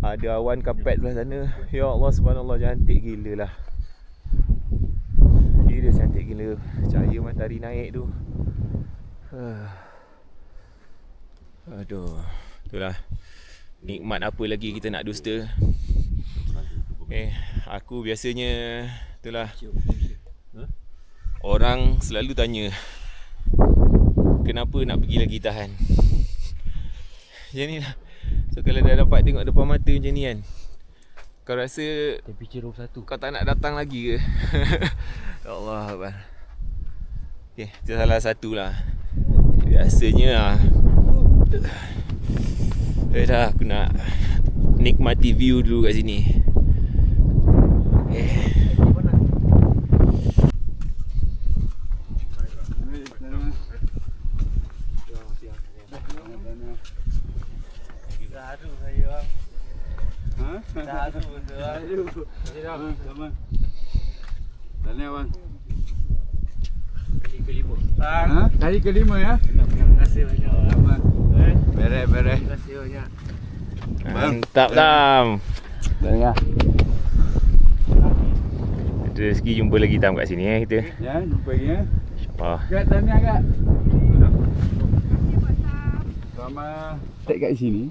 Ada awan kapet sebelah sana. Ya Allah, subhanallah, cantik gila lah. Dia cantik gila. Cahaya matahari naik tu. Aduh, itulah nikmat apa lagi kita nak dusta. Aku biasanya itulah orang selalu tanya kenapa nak pergi lagi tahan. Macam ni lah. So kalau dah dapat tengok depan mata macam ni kan, kau rasa Temperature 21. kau tak nak datang lagi ke? Ya Allah Akbar. Okay, itu salah satu lah. Biasanya dah aku nak nikmati view dulu kat sini. Kali kelima ya. Terima kasih banyak orang. Beres. Terima kasih banyak. Mantap Tam. Ya. Ada rezeki jumpa lagi Tam kat sini kita. Ya, jumpa lagi ya. InsyaAllah. Kat tanya kak. Sama tek kat sini.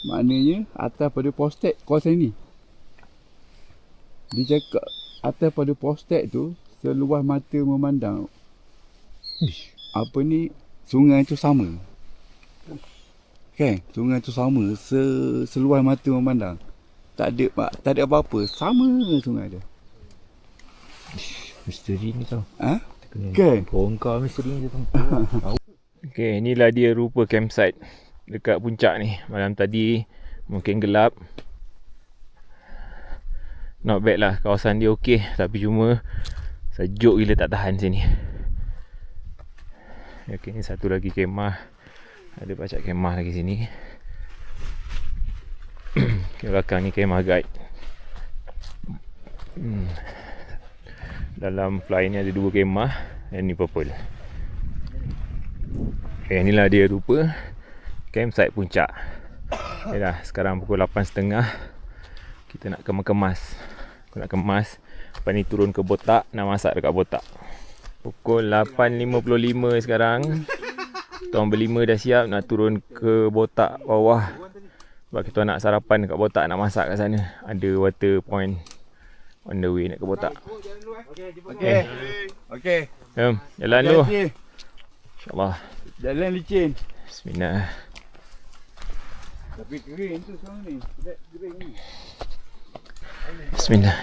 Maknanya atas pada postek kawasan ni. Dia cakap atas pada postek tu seluas mata memandang. Apa ni, sungai tu sama. Kan? Sungai tu sama seluas mata memandang. Tak ada apa-apa, sama sungai dia. Misteri ni tau. Ha? Kan? Bongkar misteri ni tau. Okay, inilah dia rupa campsite dekat puncak ni. Malam tadi mungkin gelap. Not bad lah, kawasan dia okey. Tapi cuma sejuk gila, tak tahan sini. Okay, ni satu lagi kemah. Ada pacak kemah lagi sini. Okay, belakang ni kemah guide. Dalam fly ni ada 2 kemah. Dan ni purple. Okay, inilah dia rupa campsite puncak. Okay dah, sekarang pukul 8.30. Kita nak kemas. Aku nak kemas. Lepas ni turun ke botak. Nak masak dekat botak. Pukul 8.55 sekarang. Tuan berlima dah siap nak turun ke botak bawah. Sebab kita nak sarapan dekat botak, nak masak kat sana. Ada water point on the way nak ke botak. Okey. Jom, jalan dulu. InsyaAllah. Jalan licin. Bismillah. Tapi kering tu sekarang ni. Kering ni. Bismillah.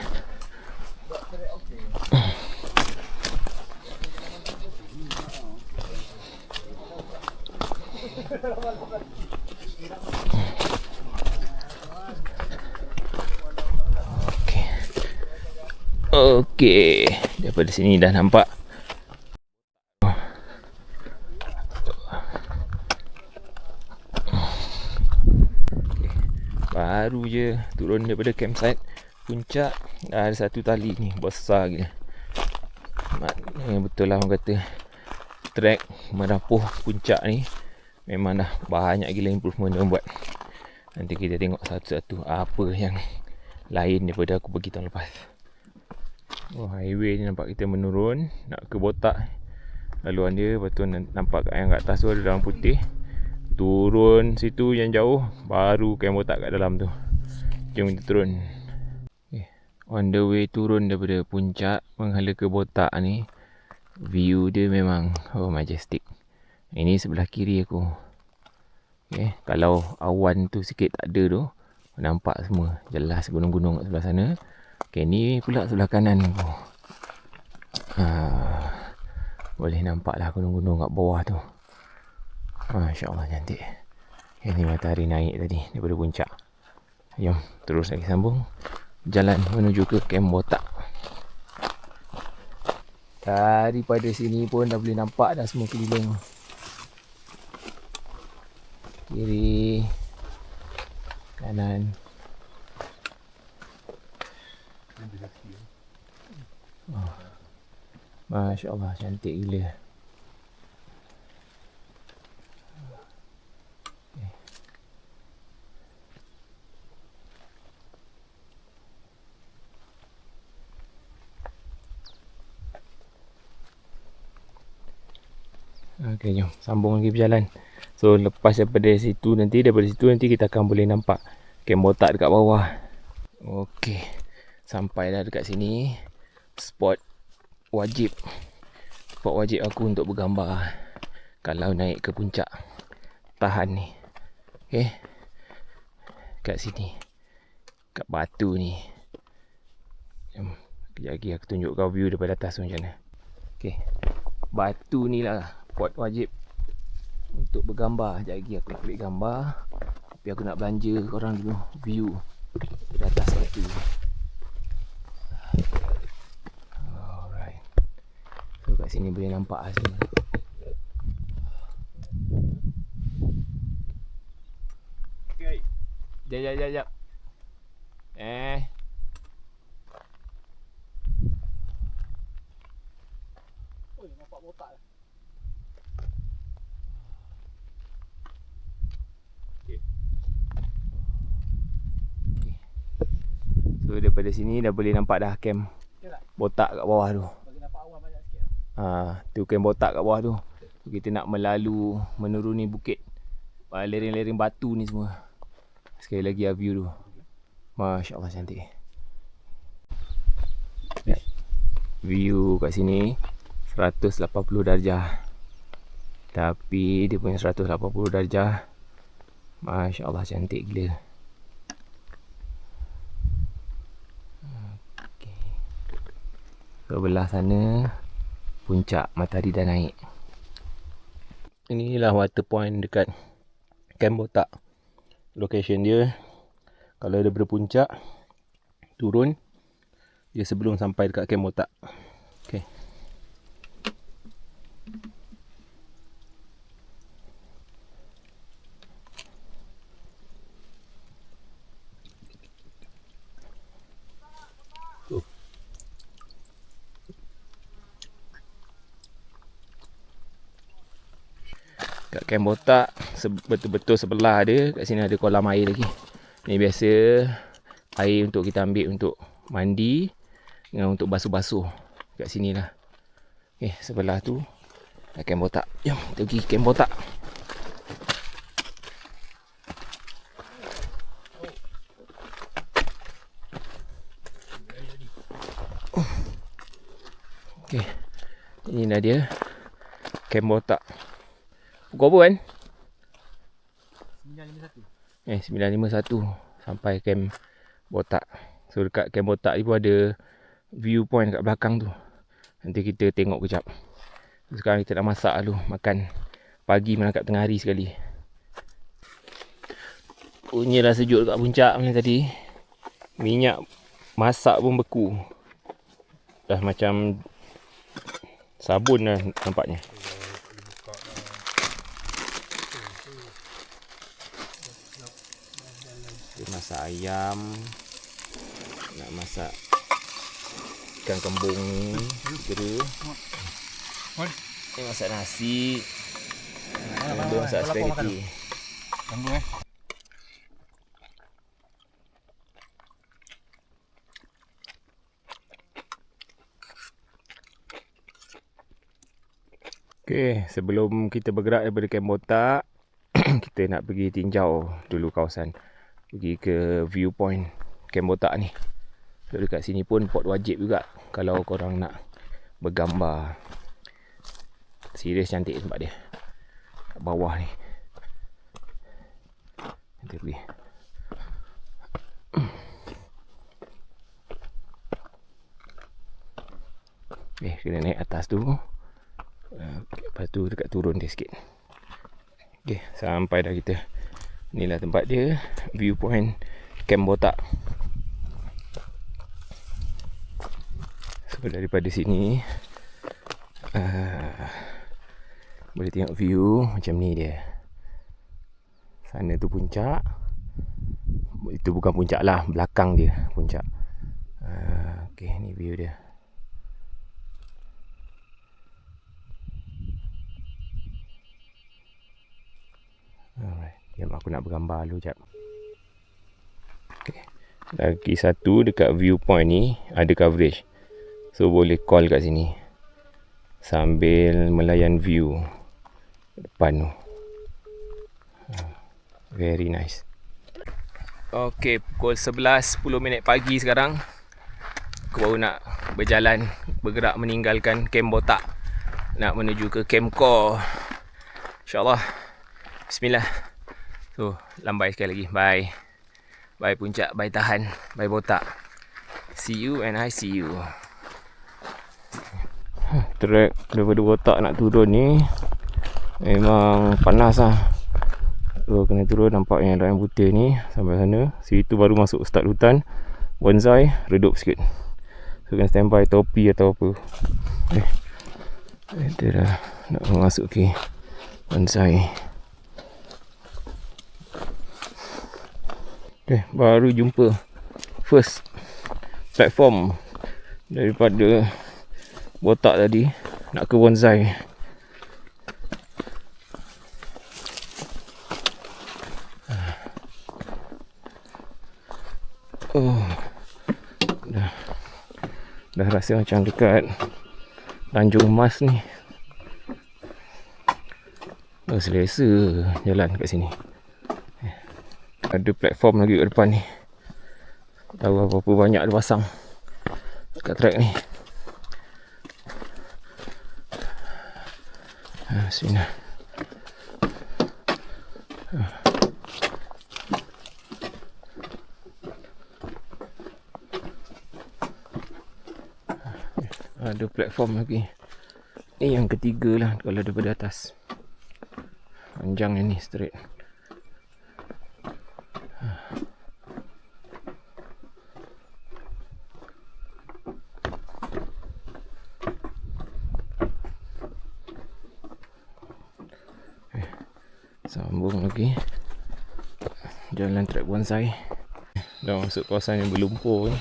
Okey, daripada sini dah nampak. Baru je turun daripada campsite puncak, dah ada satu tali ni besar gila. Maknanya betul lah orang kata trek merapuh puncak ni memang dah banyak gila improvement dia buat. Nanti kita tengok satu-satu apa yang lain daripada aku pergi tahun lepas. Oh, highway ni nampak kita menurun nak ke botak. Laluan dia, lepas tu nampak yang kat atas tu ada dalam putih. Turun situ yang jauh, baru camp botak kat dalam tu. Jom kita turun. On the way turun daripada puncak menghala ke botak ni, view dia memang majestic. Ini sebelah kiri aku. Okay, kalau awan tu sikit tak ada tu, nampak semua jelas gunung-gunung kat sebelah sana. Okay, ni pula sebelah kanan aku. Boleh nampak lah gunung-gunung kat bawah tu. Masya Allah cantik. Okay, ni matahari naik tadi daripada puncak. Jom terus lagi sambung jalan menuju ke Kem Botak. Daripada sini pun dah boleh nampak dah semua keliling. Kiri, kanan. Masya Allah cantik gila. Okay, jom sambung lagi berjalan. So lepas daripada situ nanti kita akan boleh nampak Kem Botak dekat bawah. Okay, sampai dah dekat sini. Spot wajib aku untuk bergambar kalau naik ke puncak. Tahan ni. Okay, kat sini, kat batu ni. Jom, kejap lagi aku tunjuk kau view daripada atas tu macam mana. Okay, batu ni lah spot wajib untuk bergambar. Sekejap lagi aku nak ambil gambar, tapi aku nak belanja korang dulu view dari atas batu. Alright, so kat sini boleh nampak lah semua. Okay, jap. Nampak botak lah. So daripada sini dah boleh nampak dah Kem Botak kat bawah tu. Bagi nampak awan banyak sikit lah. Tu Kem Botak kat bawah tu. So, kita nak menuruni bukit, lereng-lereng batu ni semua. Sekali lagi view tu. Masya Allah cantik. View kat sini 180 darjah. Tapi dia punya 180 darjah, Masya Allah cantik gila. Sebelah sana puncak matahari dah naik. Inilah water point dekat Kem Botak. Location dia, kalau daripada puncak turun, dia sebelum sampai dekat Kem Botak. Okay. Kat Kem Botak betul-betul sebelah dia, kat sini ada kolam air lagi. Ni biasa air untuk kita ambil untuk mandi dengan untuk basuh-basuh. Kat sini lah. Okay, sebelah tu Kem Botak. Jom kita pergi Kem Botak. Okay, inilah dia Kem Botak. Pukul apa kan? 9.51 sampai Kem Botak. So dekat Kem Botak ni pun ada viewpoint kat belakang tu. Nanti kita tengok kejap. Sekarang kita nak masak dulu, makan pagi menangkap tengah hari sekali. Punyalah sejuk dekat puncak macam tadi. Minyak masak pun beku. Dah macam sabun dah nampaknya. Masak ayam, nak masak ikan kembung kera, masak nasi, masak spaghetti. Okay, sebelum kita bergerak daripada Kem Botak, kita nak pergi tinjau dulu kawasan, pergi ke viewpoint Kem Botak ni. So dekat sini pun pot wajib juga kalau korang nak bergambar. Serius cantik tempat dia. Kat bawah ni. Kita pergi. Kena naik atas tu. Lepas tu dekat turun dia sikit. Sampai dah kita. Inilah tempat dia, viewpoint Kem Botak. So daripada sini boleh tengok view macam ni dia. Sana tu puncak. Itu bukan puncak lah, belakang dia puncak. Ni view dia. Alright, jom aku nak bergambar dulu jap. Lagi satu dekat viewpoint ni ada coverage. So boleh call kat sini sambil melayan view depan tu. Very nice. Pukul 11:10 pagi sekarang. Aku baru nak bergerak meninggalkan Kem Botak, nak menuju ke Kem Core. InsyaAllah. Bismillah. So, lambai sekali lagi. Bye. Bye puncak, bye tahan, bye Botak. See you and I see you. Trek daripada Botak nak turun ni memang panas lah. So, kena turun, nampak yang lain putih ni sampai sana. Situ baru masuk start hutan. Bonsai redup sikit. So, kena standby topi atau apa. Kita dah nak masuk ke bonsai. Baru jumpa first platform daripada Botak tadi nak ke bonsai. Dah rasa macam dekat Tanjung Mas ni. Selesa jalan kat sini. Ada platform lagi kat depan ni. Tahu apa-apa banyak dia pasang kat track ni. Sini. Ada platform lagi. Ni yang ketiga lah kalau daripada atas. Panjang ni straight. Sambung lagi jalan trek bonsai. Dah masuk kawasan yang berlumpur ni.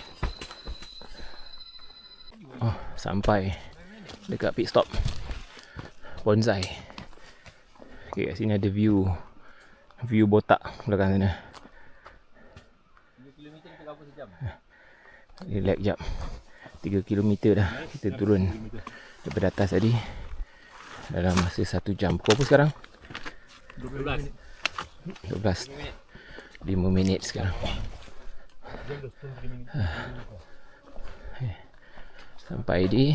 Sampai dekat pit stop bonsai. Kat sini ada view Botak belakang sana. 3 km ke berapa sejam? Relax jap. 3 km dah kita turun daripada atas tadi dalam masa 1 jam. Pukul apa sekarang? 12. 5 minit sekarang. Sampai di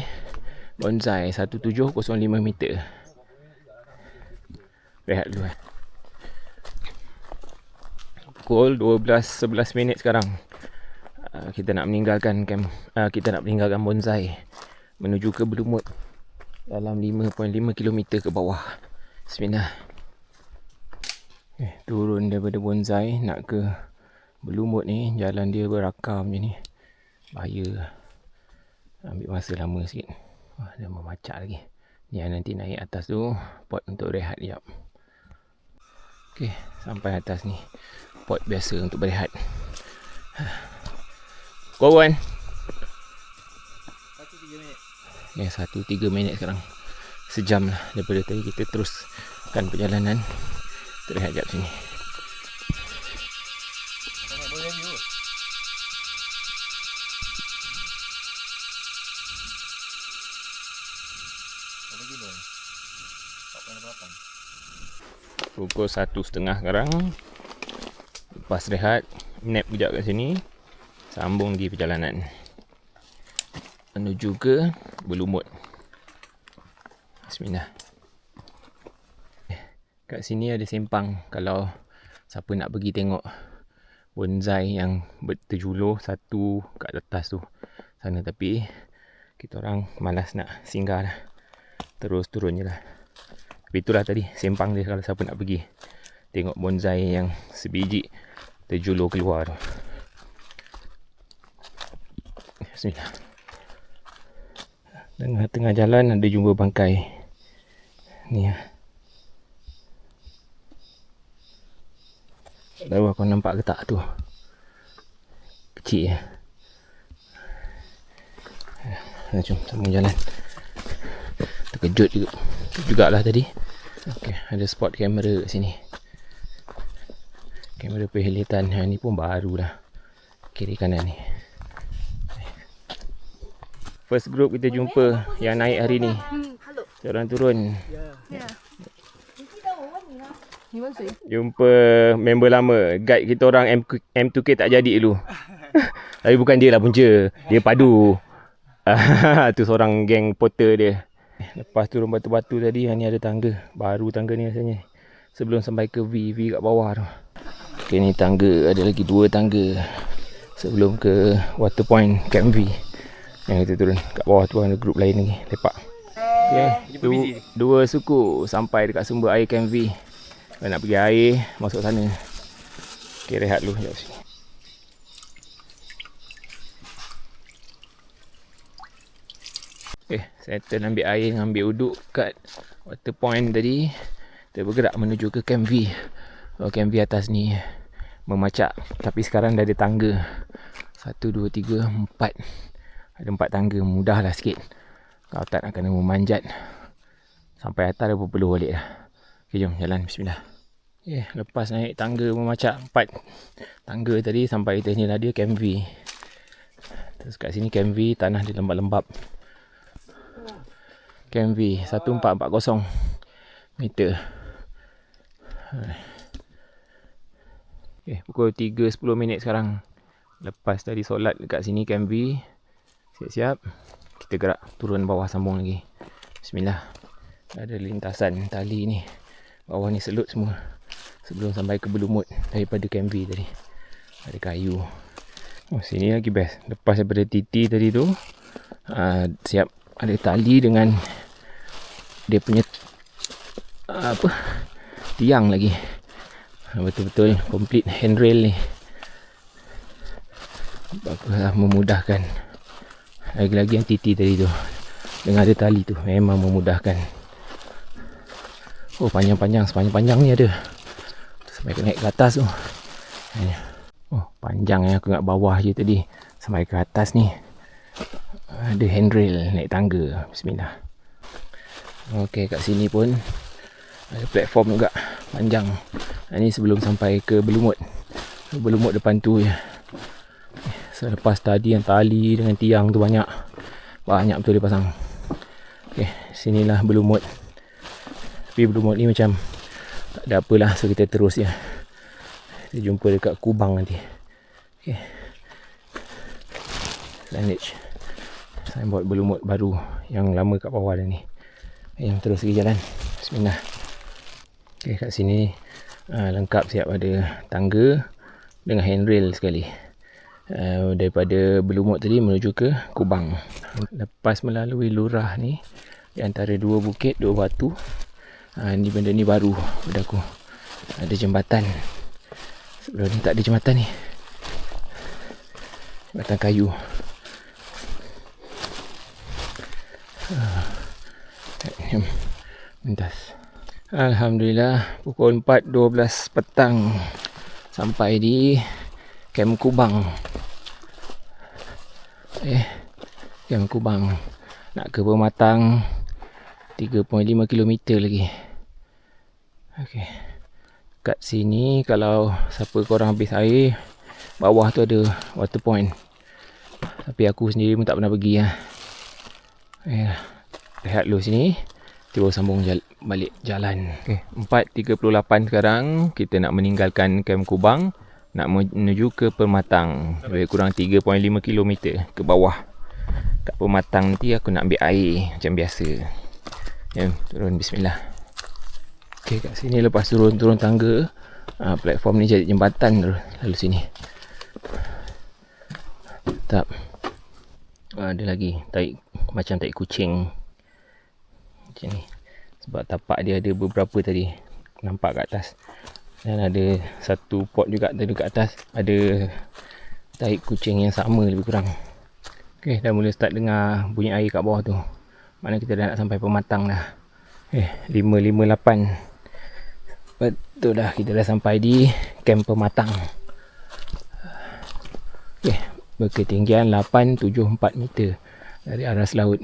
bonsai 1705 meter. Rehat dulu. Pukul 12:11 minit sekarang. Kita nak meninggalkan bonsai menuju ke Belumut dalam 5.5 km ke bawah. Bismillah. Turun daripada bonsai nak ke Belumut ni, jalan dia berakam je ni. Bahaya. Ambil masa lama sikit. Dah memacak lagi. Ni nanti naik atas tu, pot untuk rehat sekejap. Sampai atas ni. Pot biasa untuk berehat. Kawan. 1-3 minit sekarang. Sejam lah daripada tadi kita teruskan perjalanan. Terlihat sekejap sini. Pukul 1.30 sekarang. Lepas rehat, nap kejap kat sini. Sambung lagi perjalanan menuju ke Belumut. Bismillah. Kat sini ada sempang kalau siapa nak pergi tengok bonsai yang terjulur satu kat atas tu sana. Tapi kita orang malas nak singgah dah. Terus turun je lah. Tapi itulah tadi sempang dia kalau siapa nak pergi tengok bonsai yang sebiji terjulur keluar tu. Bismillah. Tengah-tengah jalan ada jumpa bangkai. Ni lah. Tak tahu kau nampak ke tak tu. Kecil je. Jom sambung jalan. Terkejut jugalah tadi. Okay, ada spot kamera kat sini. Kamera perhilitan ni pun baru dah. Kiri kanan ni. First group kita jumpa yang naik hari ni. Orang turun. Jumpa member lama. Guide kita orang M2K tak jadi dulu. Tapi bukan dia lah punca. Dia padu. Tu seorang geng porter dia. Lepas turun batu-batu tadi, ni ada tangga. Baru tangga ni rasanya. Sebelum sampai ke V kat bawah tu. Okay, ni tangga. Ada lagi 2 tangga. Sebelum ke water point Camp V. Yang kita turun kat bawah tu ada grup lain lagi. Lepak. Okay, 2 suku sampai dekat sumber air Camp V. Kalau nak pergi air, masuk sana. Okay, rehat dulu. Sekejap sini. Okay, settle ambil air, ambil uduk kat water point tadi. Kita bergerak menuju ke Camp V. Camp V atas ni memacak. Tapi sekarang dah ada tangga. 1, 2, 3, 4. Ada 4 tangga. Mudahlah sikit. Kalau tak nak kena memanjat. Sampai atas dah perlu balik dah. Okay, jom jalan. Bismillah. Okay, lepas naik tangga memacak 4 tangga tadi sampai atas ni lah dia Camp V. Terus kat sini Camp V, tanah dia lembab-lembab. Camp V 1440 meter. Okay, pukul 3.10 minit sekarang. Lepas tadi solat dekat sini Camp V. Siap-siap. Kita gerak turun bawah sambung lagi. Bismillah. Ada lintasan tali ni. Bawah ni selut semua. Sebelum sampai ke Belumut daripada Camp V tadi. Ada kayu. Oh, sini lagi best. Lepas daripada TT tadi tu. Siap. Ada tali dengan dia punya tiang lagi. Betul-betul complete handrail ni. Baguslah, memudahkan. Lagi-lagi yang TT tadi tu dengan ada tali tu memang memudahkan. Oh, panjang-panjang, sepanjang-panjang ni ada. Sampai naik ke atas tu. Oh, panjang yang aku kat bawah je tadi. Sampai ke atas ni. Ada handrail naik tangga. Bismillah. Okey, kat sini pun ada platform juga panjang. Ini sebelum sampai ke Belumut. Belumut depan tu je. Selepas tadi yang tali dengan tiang tu banyak betul dia pasang. Okey, sinilah Belumut. Tapi Belumut ni macam tak ada apalah, so kita terus je. Kita jumpa dekat Kubang nanti. Okey. Signage. Signboard Belumut baru yang lama kat bawah dah ni. Yang terus lagi jalan. Bismillah. Okay, kat sini lengkap siap ada tangga dengan handrail sekali. Daripada Belumut tadi menuju ke Kubang. Lepas melalui lurah ni di antara 2 bukit, 2 batu. Ni benda ni baru pada aku. Ada jembatan. Sebelum ni tak ada jembatan ni. Jembatan kayu. Lintas. Alhamdulillah pukul 4.12 petang sampai di Camp Kubang. Camp Kubang nak ke Pematang 3.5 km lagi. Okey. Kat sini kalau siapa korang habis air, bawah tu ada water point. Tapi aku sendiri pun tak pernah pergi lah. Rehat dulu sini. Kita sambung balik jalan. Okay, 4.38 sekarang. Kita nak meninggalkan Camp Kubang. Nak menuju ke Pematang. Lebih kurang 3.5 km ke bawah. Kat Pematang nanti aku nak ambil air macam biasa. Turun, bismillah. Okay, kat sini lepas turun tangga. Platform ni jadi jembatan lalu sini. Tetap. Ada lagi tahi, macam tahi kucing macam ni. Sebab tapak dia ada beberapa tadi nampak kat atas. Dan ada satu pot juga tadi kat atas, ada tahi kucing yang sama lebih kurang. Okay, dah mula start dengar bunyi air kat bawah tu. Mana kita dah nak sampai pematang dah. 5.58. Betul dah, kita dah sampai di kamp pematang. Okay, berketinggian 874 meter dari aras laut.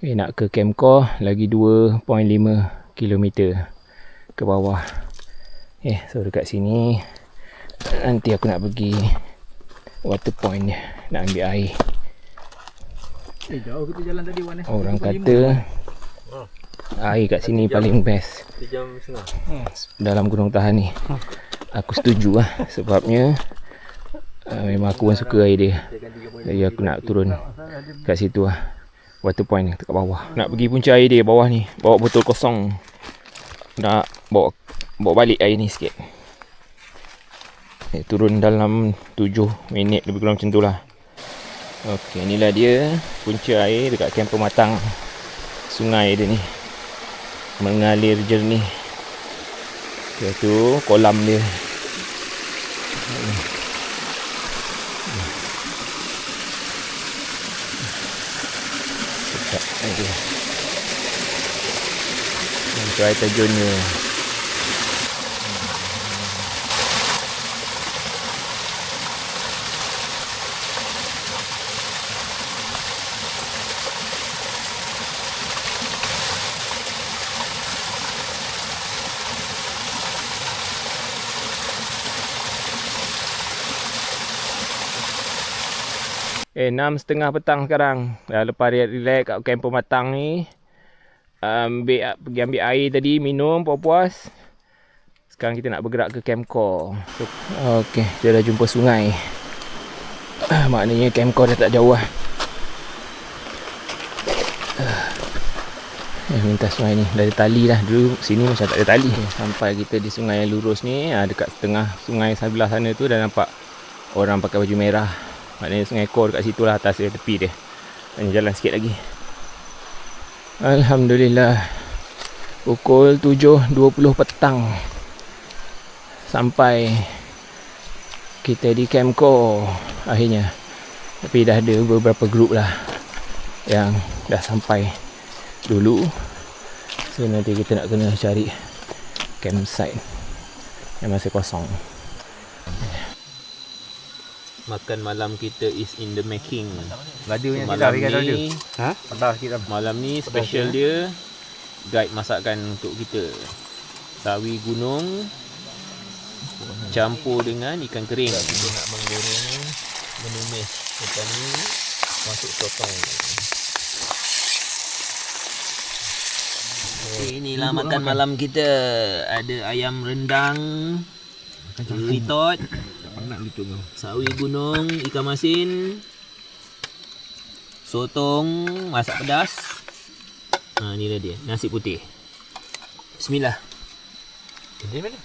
Okay, nak ke Camp Core lagi 2.5 km ke bawah. Okay, so dekat sini nanti aku nak pergi water point dia, nak ambil air. Jauh kita jalan tadi Wan. Orang kata air kat sini paling best 1 jam setengah. dalam Gunung Tahan ni. Aku setuju lah, sebabnya memang aku pun suka air dia. Jadi aku nak turun kat situ lah, water point kat bawah. Nak pergi punca air dia bawah ni, bawa botol kosong. Nak bawa balik air ni sikit. Turun dalam 7 minit lebih kurang macam tu lah. Ok, inilah dia punca air dekat kamp pematang. Sungai dia ni mengalir jernih. Okay, tu kolam dia. Sekejap lagi. Untuk air terjunnya. Eh, 6.30 petang sekarang. Dah lepas relax kat kamp pematang ni. Pergi ambil air tadi, minum puas-puas. Sekarang kita nak bergerak ke Camp Core. So, okay, kita dah jumpa sungai. Maknanya Camp Core dah tak jauh lah. Minta sungai ni dah ada tali dah. Dulu sini macam tak ada tali. Sampai kita di sungai yang lurus ni, dekat tengah sungai sebelah sana tu dah nampak orang pakai baju merah. Maknanya sungai Core dekat situ lah, atas dia, tepi dia. Dan jalan sikit lagi. Alhamdulillah. Pukul 7.20 petang. Sampai kita di Camp Core akhirnya. Tapi dah ada beberapa grup lah yang dah sampai dulu. So nanti kita nak kena cari campsite yang masih kosong. Makan malam kita is in the making. Ladunya Malam kita ni, Patah sikit dah. malam ni special dia, guide masakan untuk kita. Sawi gunung campur dengan ikan kering. Kita nak menggoreng, menumis ikan ni masuk sotong. Inilah makan malam kita. Ada ayam rendang, ritot, sawi gunung, ikan masin, sotong masak pedas. Inilah dia, nasi putih. Bismillah. Ini mana?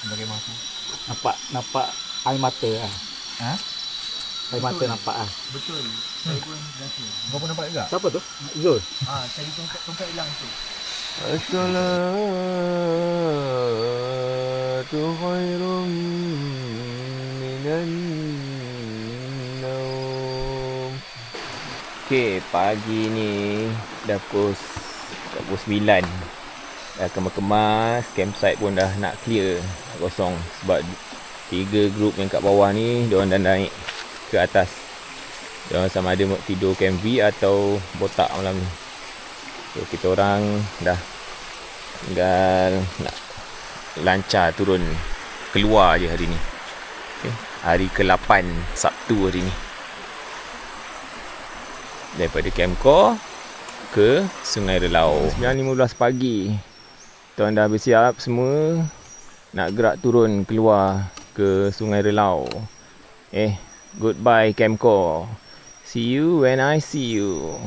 Bagaimana? Nampak air mata lah. Air mata nampak lah. Betul. Saya pun rasa. Kau pun nampak juga? Siapa tu? Zul. Cari tongkat hilang tu. As-salatu khairum minan naum. Okay, pagi ni dah pukul 9. Dah kemas-kemas, campsite pun dah nak clear, kosong. Sebab 3 grup yang kat bawah ni, diorang dah naik ke atas. Diorang sama ada tidur camp V atau botak malam ni. So kita orang dah tinggal nak lancar turun, keluar je hari ni. Okay. Hari ke-8 Sabtu hari ni. Daripada Camp Core ke Sungai Relau. 9.15 pagi. Tuan dah bersiap semua nak gerak turun keluar ke Sungai Relau. Goodbye Camp Core. See you when I see you.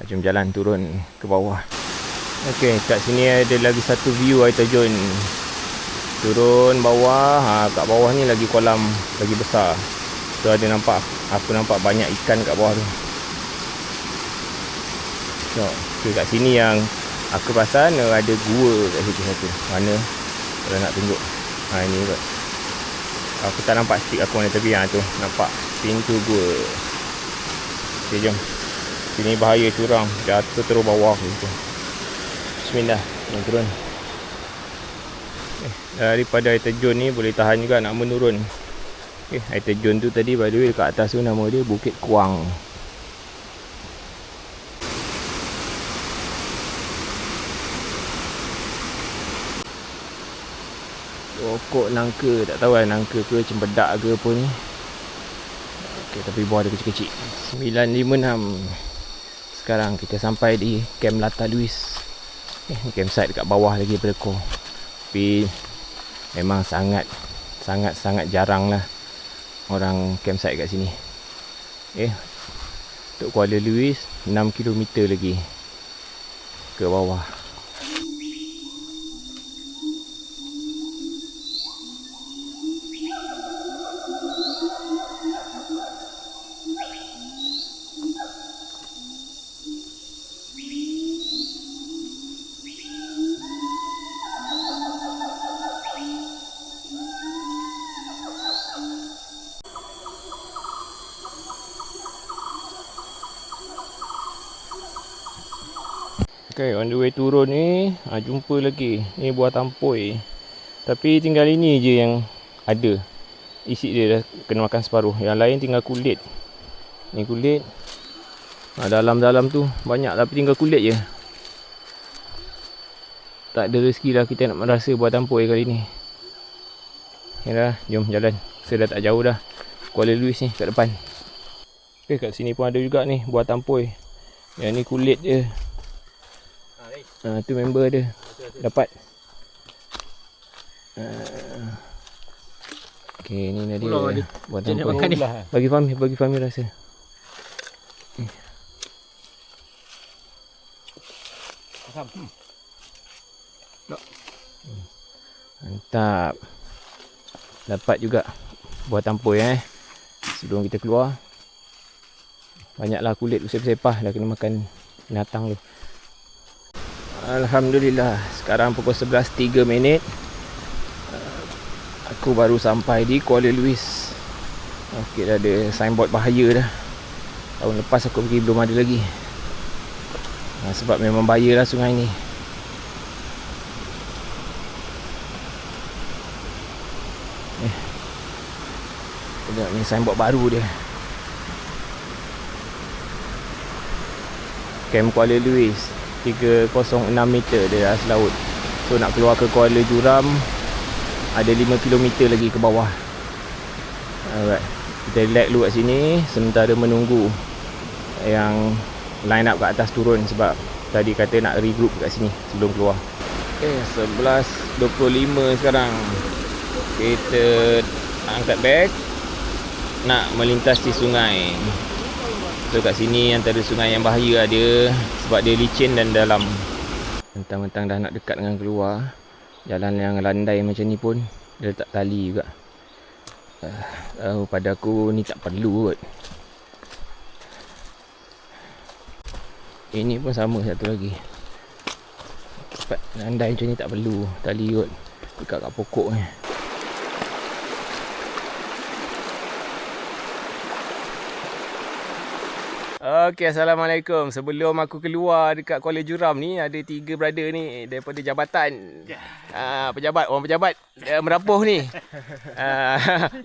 Jom jalan turun ke bawah. Okey, kat sini ada lagi satu view air terjun. Turun bawah, kat bawah ni lagi kolam lagi besar. So ada nampak, aku nampak banyak ikan kat bawah tu. So, kat sini yang aku perasan ada gua kat situ satu. Mana kalau nak tunjuk. Ini kot. Aku tak nampak stick aku mana tepi tu. Nampak pintu gua. Okay, jom. Sini bahaya curang. Jatuh terus bawah gitu. Bismillah, yang turun. Daripada air terjun ni boleh tahan juga nak menurun. Air terjun tu tadi by the way dekat atas tu nama dia Bukit Kuang. Pokok nangka, tak tahu lah nangka ke cempedak ke apa ni. Okey, tapi buah dia kecil-kecil. 956. Sekarang kita sampai di Camp Lata Luis. Ni campsite dekat bawah lagi daripada Kor. Tapi memang sangat jarang lah orang campsite kat sini. Untuk Kuala Luis 6 km lagi ke bawah. Okay, on the way turun ni jumpa lagi. Ni buah tampoi. Tapi tinggal ini je yang ada. Isi dia dah kena makan separuh. Yang lain tinggal kulit. Ni kulit. Dalam-dalam tu banyak tapi tinggal kulit je. Tak ada rezeki lah kita nak merasa buah tampoi kali ni. Ya dah, jom jalan. Saya dah tak jauh dah. Kuala Luis ni kat depan. Okay, kat sini pun ada juga ni buah tampoi. Yang ni kulit je. Tu member dia dapat. Okay, ni dia buat tampoi. Bagi Fahmi rasa. Mantap. Dapat juga buat tampoi sebelum kita keluar. Banyaklah kulit bersepah-sepah dah kena makan binatang tu. Alhamdulillah, sekarang pukul 11.03. Aku baru sampai di Kuala Luis. Okey, dah ada signboard bahaya dah. Tahun lepas aku pergi belum ada lagi. Sebab memang bahaya lah sungai ni. Tengok ni signboard baru dia. Camp Kuala Luis 306 meter dari atas laut. So nak keluar ke Kuala Juram ada 5 km lagi ke bawah. Alright, kita relax dulu kat sini sementara menunggu yang line up kat atas turun. Sebab tadi kata nak regroup kat sini sebelum keluar. 11.25 sekarang. Kita angkat beg nak melintasi sungai. So kat sini antara sungai yang bahaya ada sebab dia licin dan dalam. Mentang-mentang dah nak dekat dengan keluar, jalan yang landai macam ni pun dia letak tali juga. Pada aku ni tak perlu kot. Ini pun sama satu lagi. Tempat landai macam ni tak perlu tali kot. Dekat kat pokok ni. Okay, Assalamualaikum. Sebelum aku keluar dekat Kuala Juram ni, ada 3 brother ni daripada jabatan. Orang pejabat merapuh ni.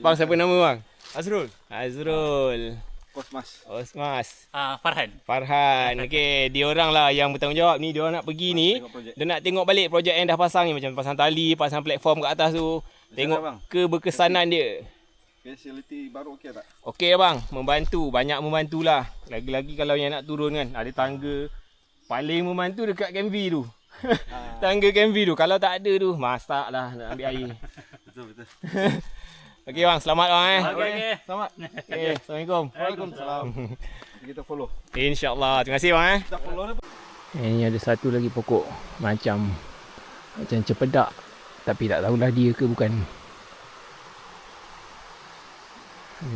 Bang, siapa nama bang? Azrul. Osmas. Farhan. Okey, dia orang lah yang bertanggungjawab ni. Dia orang nak pergi ni. Dia nak tengok balik projek yang dah pasang ni. Macam pasang tali, pasang platform kat atas tu. Tengok keberkesanan dia. Fasiliti baru okey tak? Okey bang, membantu, banyak membantulah. Lagi-lagi kalau yang nak turun kan, ada tangga. Paling membantu dekat Canvy tu. Tangga Canvy tu, kalau tak ada tu, masak lah nak ambil air. Betul. Okey bang, selamat bang Okey. Selamat. Okay, Assalamualaikum. Waalaikumsalam. Kita follow. InsyaAllah, terima kasih bang Kita follow dia. Ini ada satu lagi pokok macam cempedak. Tapi tak tahulah dia ke bukan.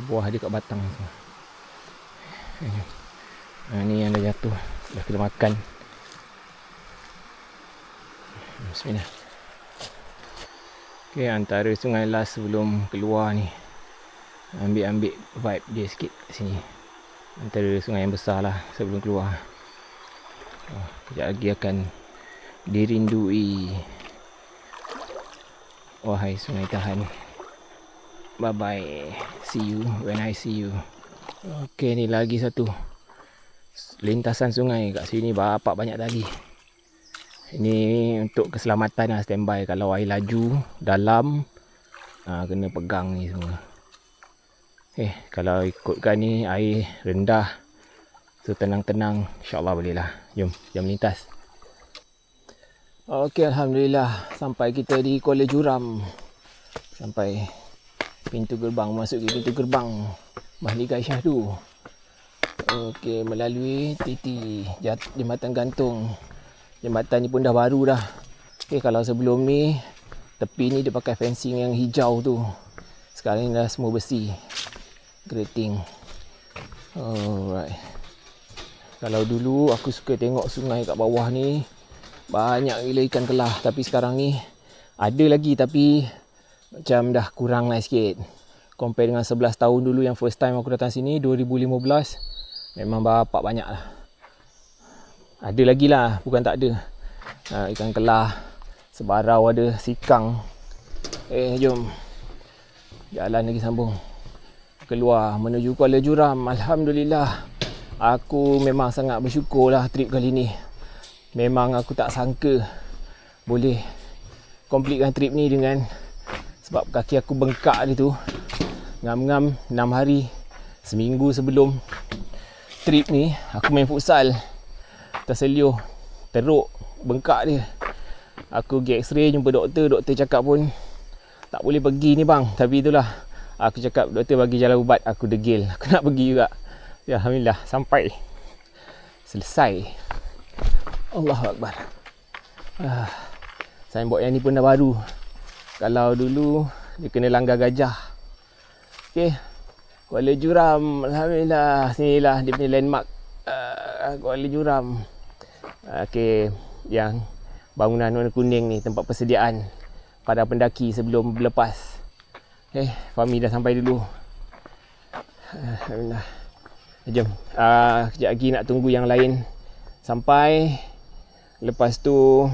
Buah dia kat batang semua. Ni yang dah jatuh. Dah kena makan. Bismillah. Okay, antara Sungai Las sebelum keluar ni. Ambil vibe dia sikit kat sini. Antara sungai yang besar lah sebelum keluar. Kejap lagi akan dirindui. Wahai Sungai Tahan. Bye bye. See you when I see you. Okay, ni lagi satu lintasan sungai kat sini. Bapak banyak tali. Ini untuk keselamatan lah, standby. Kalau air laju dalam, kena pegang ni semua. Kalau ikutkan ni air rendah, so tenang-tenang, insyaAllah boleh lah. Jom lintas. Ok, Alhamdulillah sampai kita di Kuala Juram. Sampai pintu gerbang, masuk ke pintu gerbang Mahligai Syahdu. Ok, melalui Titi Jambatan Gantung. Jambatan ni pun dah baru dah. Ok, kalau sebelum ni tepi ni dia pakai fencing yang hijau tu. Sekarang ni dah semua besi, grating. Alright. Kalau dulu aku suka tengok sungai kat bawah ni, banyak gila ikan kelah. Tapi sekarang ni ada lagi, tapi macam dah kurang lah sikit. Compare dengan 11 tahun dulu yang first time aku datang sini, 2015. Memang bapak banyak lah. Ada lagi lah, bukan tak ada. Ikan kelah, sebarau ada, sikang. Jom. Jalan lagi sambung. Keluar menuju Kuala Juram. Alhamdulillah. Aku memang sangat bersyukur lah trip kali ni. Memang aku tak sangka boleh completekan trip ni dengan, sebab kaki aku bengkak dia tu. Ngam-ngam 6 hari, seminggu sebelum trip ni aku main futsal. Terseliuh, teruk, bengkak dia. Aku pergi x-ray, jumpa doktor cakap pun tak boleh pergi ni bang. Tapi itulah, aku cakap doktor bagi jalan ubat, aku degil, aku nak pergi juga. Ya, Alhamdulillah sampai. Selesai. Allahu Akbar. Signboard yang ni pun dah baru. Kalau dulu dia kena langgar gajah. Okey, Kuala Juram. Alhamdulillah, sinilah dia punya landmark, Kuala Juram. Okey, yang bangunan warna kuning ni tempat persediaan para pendaki sebelum berlepas. Fahmi dah sampai dulu. Alhamdulillah. Jom, kejap lagi nak tunggu yang lain sampai. Lepas tu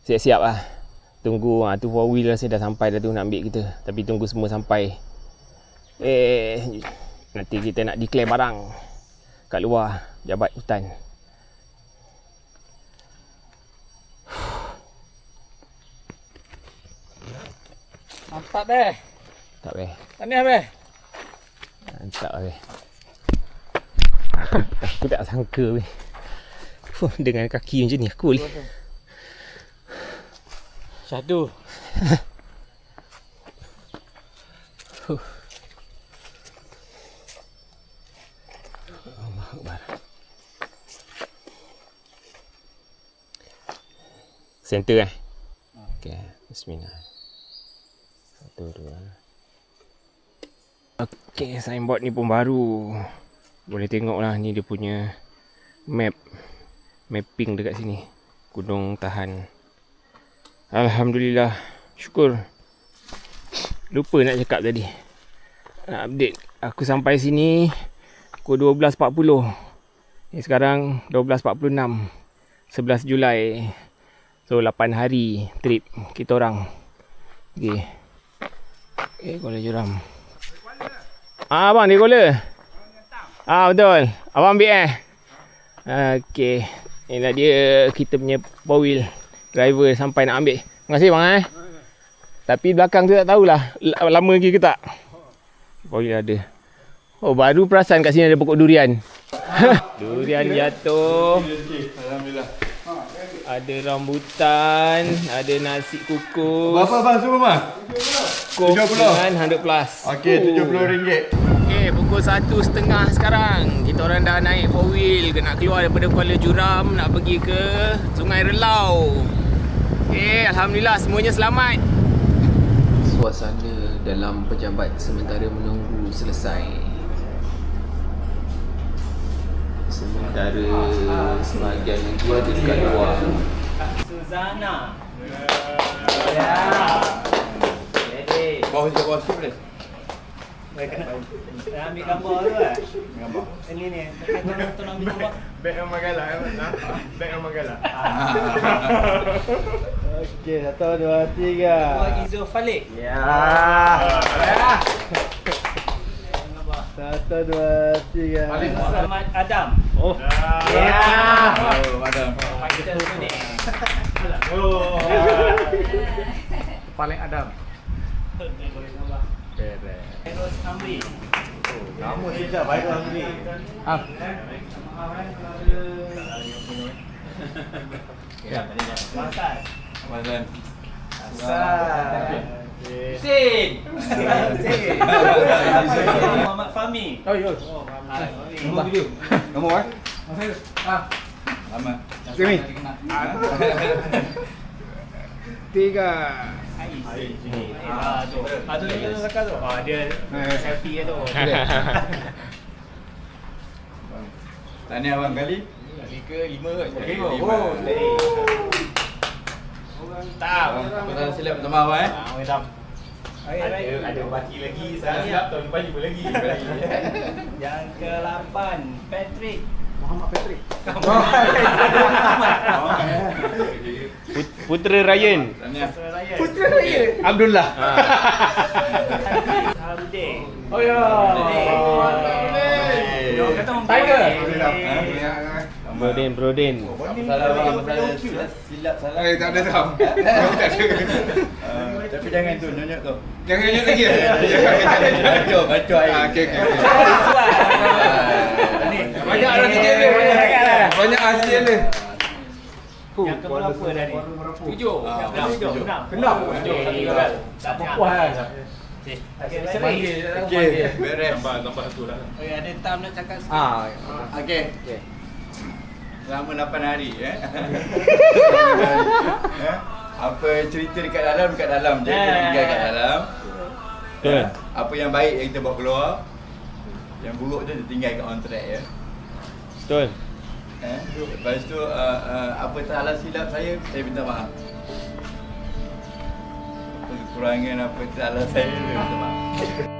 siap-siap lah. Tunggu, tu 4 wheel saya dah sampai dah tu nak ambil kita. Tapi tunggu semua sampai. Nanti kita nak declare barang kat luar Jabat Hutan. Mantap beh. Tak beh. Tahniah beh. Mantap beh. Aku tak sangka beh. Dengan kaki macam ni aku boleh. Syahdu. Allahu Akbar. Center Okey, bismillah. 1, 2. Okey, signboard ni pun baru. Boleh tengok lah, ni dia punya map. Mapping dekat sini. Gunung Tahan. Alhamdulillah. Syukur. Lupa nak cakap tadi. Nak update. Aku sampai sini pukul 12.40. Ni sekarang 12.46. 11 Julai. So 8 hari trip kita orang. Okay. Kuala Juram. Abang di Kuala. Betul. Abang ambil Okay. Inilah dia kita punya 4 wheel driver sampai nak ambil. Terima kasih bang Tapi belakang tu tak tahulah lama lagi ke tak. 4 wheel ada. Baru perasan kat sini ada pokok durian. Durian jatuh. Alhamdulillah. Ada rambutan, ada nasi kukus. Berapa bang semua bang? Coke dengan 100 plus. Okey, RM70. Okey, pukul 1.30 sekarang. Kita orang dah naik 4 wheel, nak keluar daripada Kuala Juram, nak pergi ke Sungai Relau. Alhamdulillah semuanya selamat. Suasana dalam pejabat sementara menunggu selesai. Sementara sebahagian lagi ada dekat luar. Suzana. Bawah boleh. Ambil gambar tu kan? Gambar. Ini ni. Tolong ambil gambar. Back yang Magala Back yang Magala. Okey, 1, 2, 3. Buat Izo Falik. Ya. 1, 2, 3. Muhammad Adam. Oh. Ya. Madam. Kita ni. Oh. Paling Adam. Beres. Eros Amri. Kamu sudah baik Amri. Ya, Masal. Madam. Husin. Muhammad Fahmi. Oh, yo. Nombor video. Nombor Lama. Sini. 3. Tu dia cakap tu. Dia selfie tu. Tahniah abang kali. Kali ke 5 kot. Okey. Oh, Tak. Aku tak silap pertama abang Ada baki lagi. Saya silap tahun depan jumpa lagi. Yang ke-8, Patrick. Muhammad Patrick. Putera Ryan. Tahniah. Putra Raya. Abdullah. Harudin. Oh ya. Kata orang Tiger. Brodin. Salah abang, silap salah. Tak ada tau. Tapi jangan tu, nyonyok tu. Jangan nyok lagi. Baca air. Okey. Banyak lah sikit ni. Banyak lah sikit ni. Yang ke-berapa dah ni? 7. Yang ke-7. Kenap. 7. Tak puas kan? Okey, seri. Okey, beres. Tambah satu lah. Okey, ada Tam nak cakap sikit. Okey. Selama 8 hari apa cerita dekat dalam je, kita tinggal kat dalam. Betul. Apa yang baik yang kita bawa keluar. Yang buruk tu kita tinggal kat on track ya. Betul. Lepas tu apa salah silap saya minta maaf. Apa kekurangan apa salah saya minta maaf.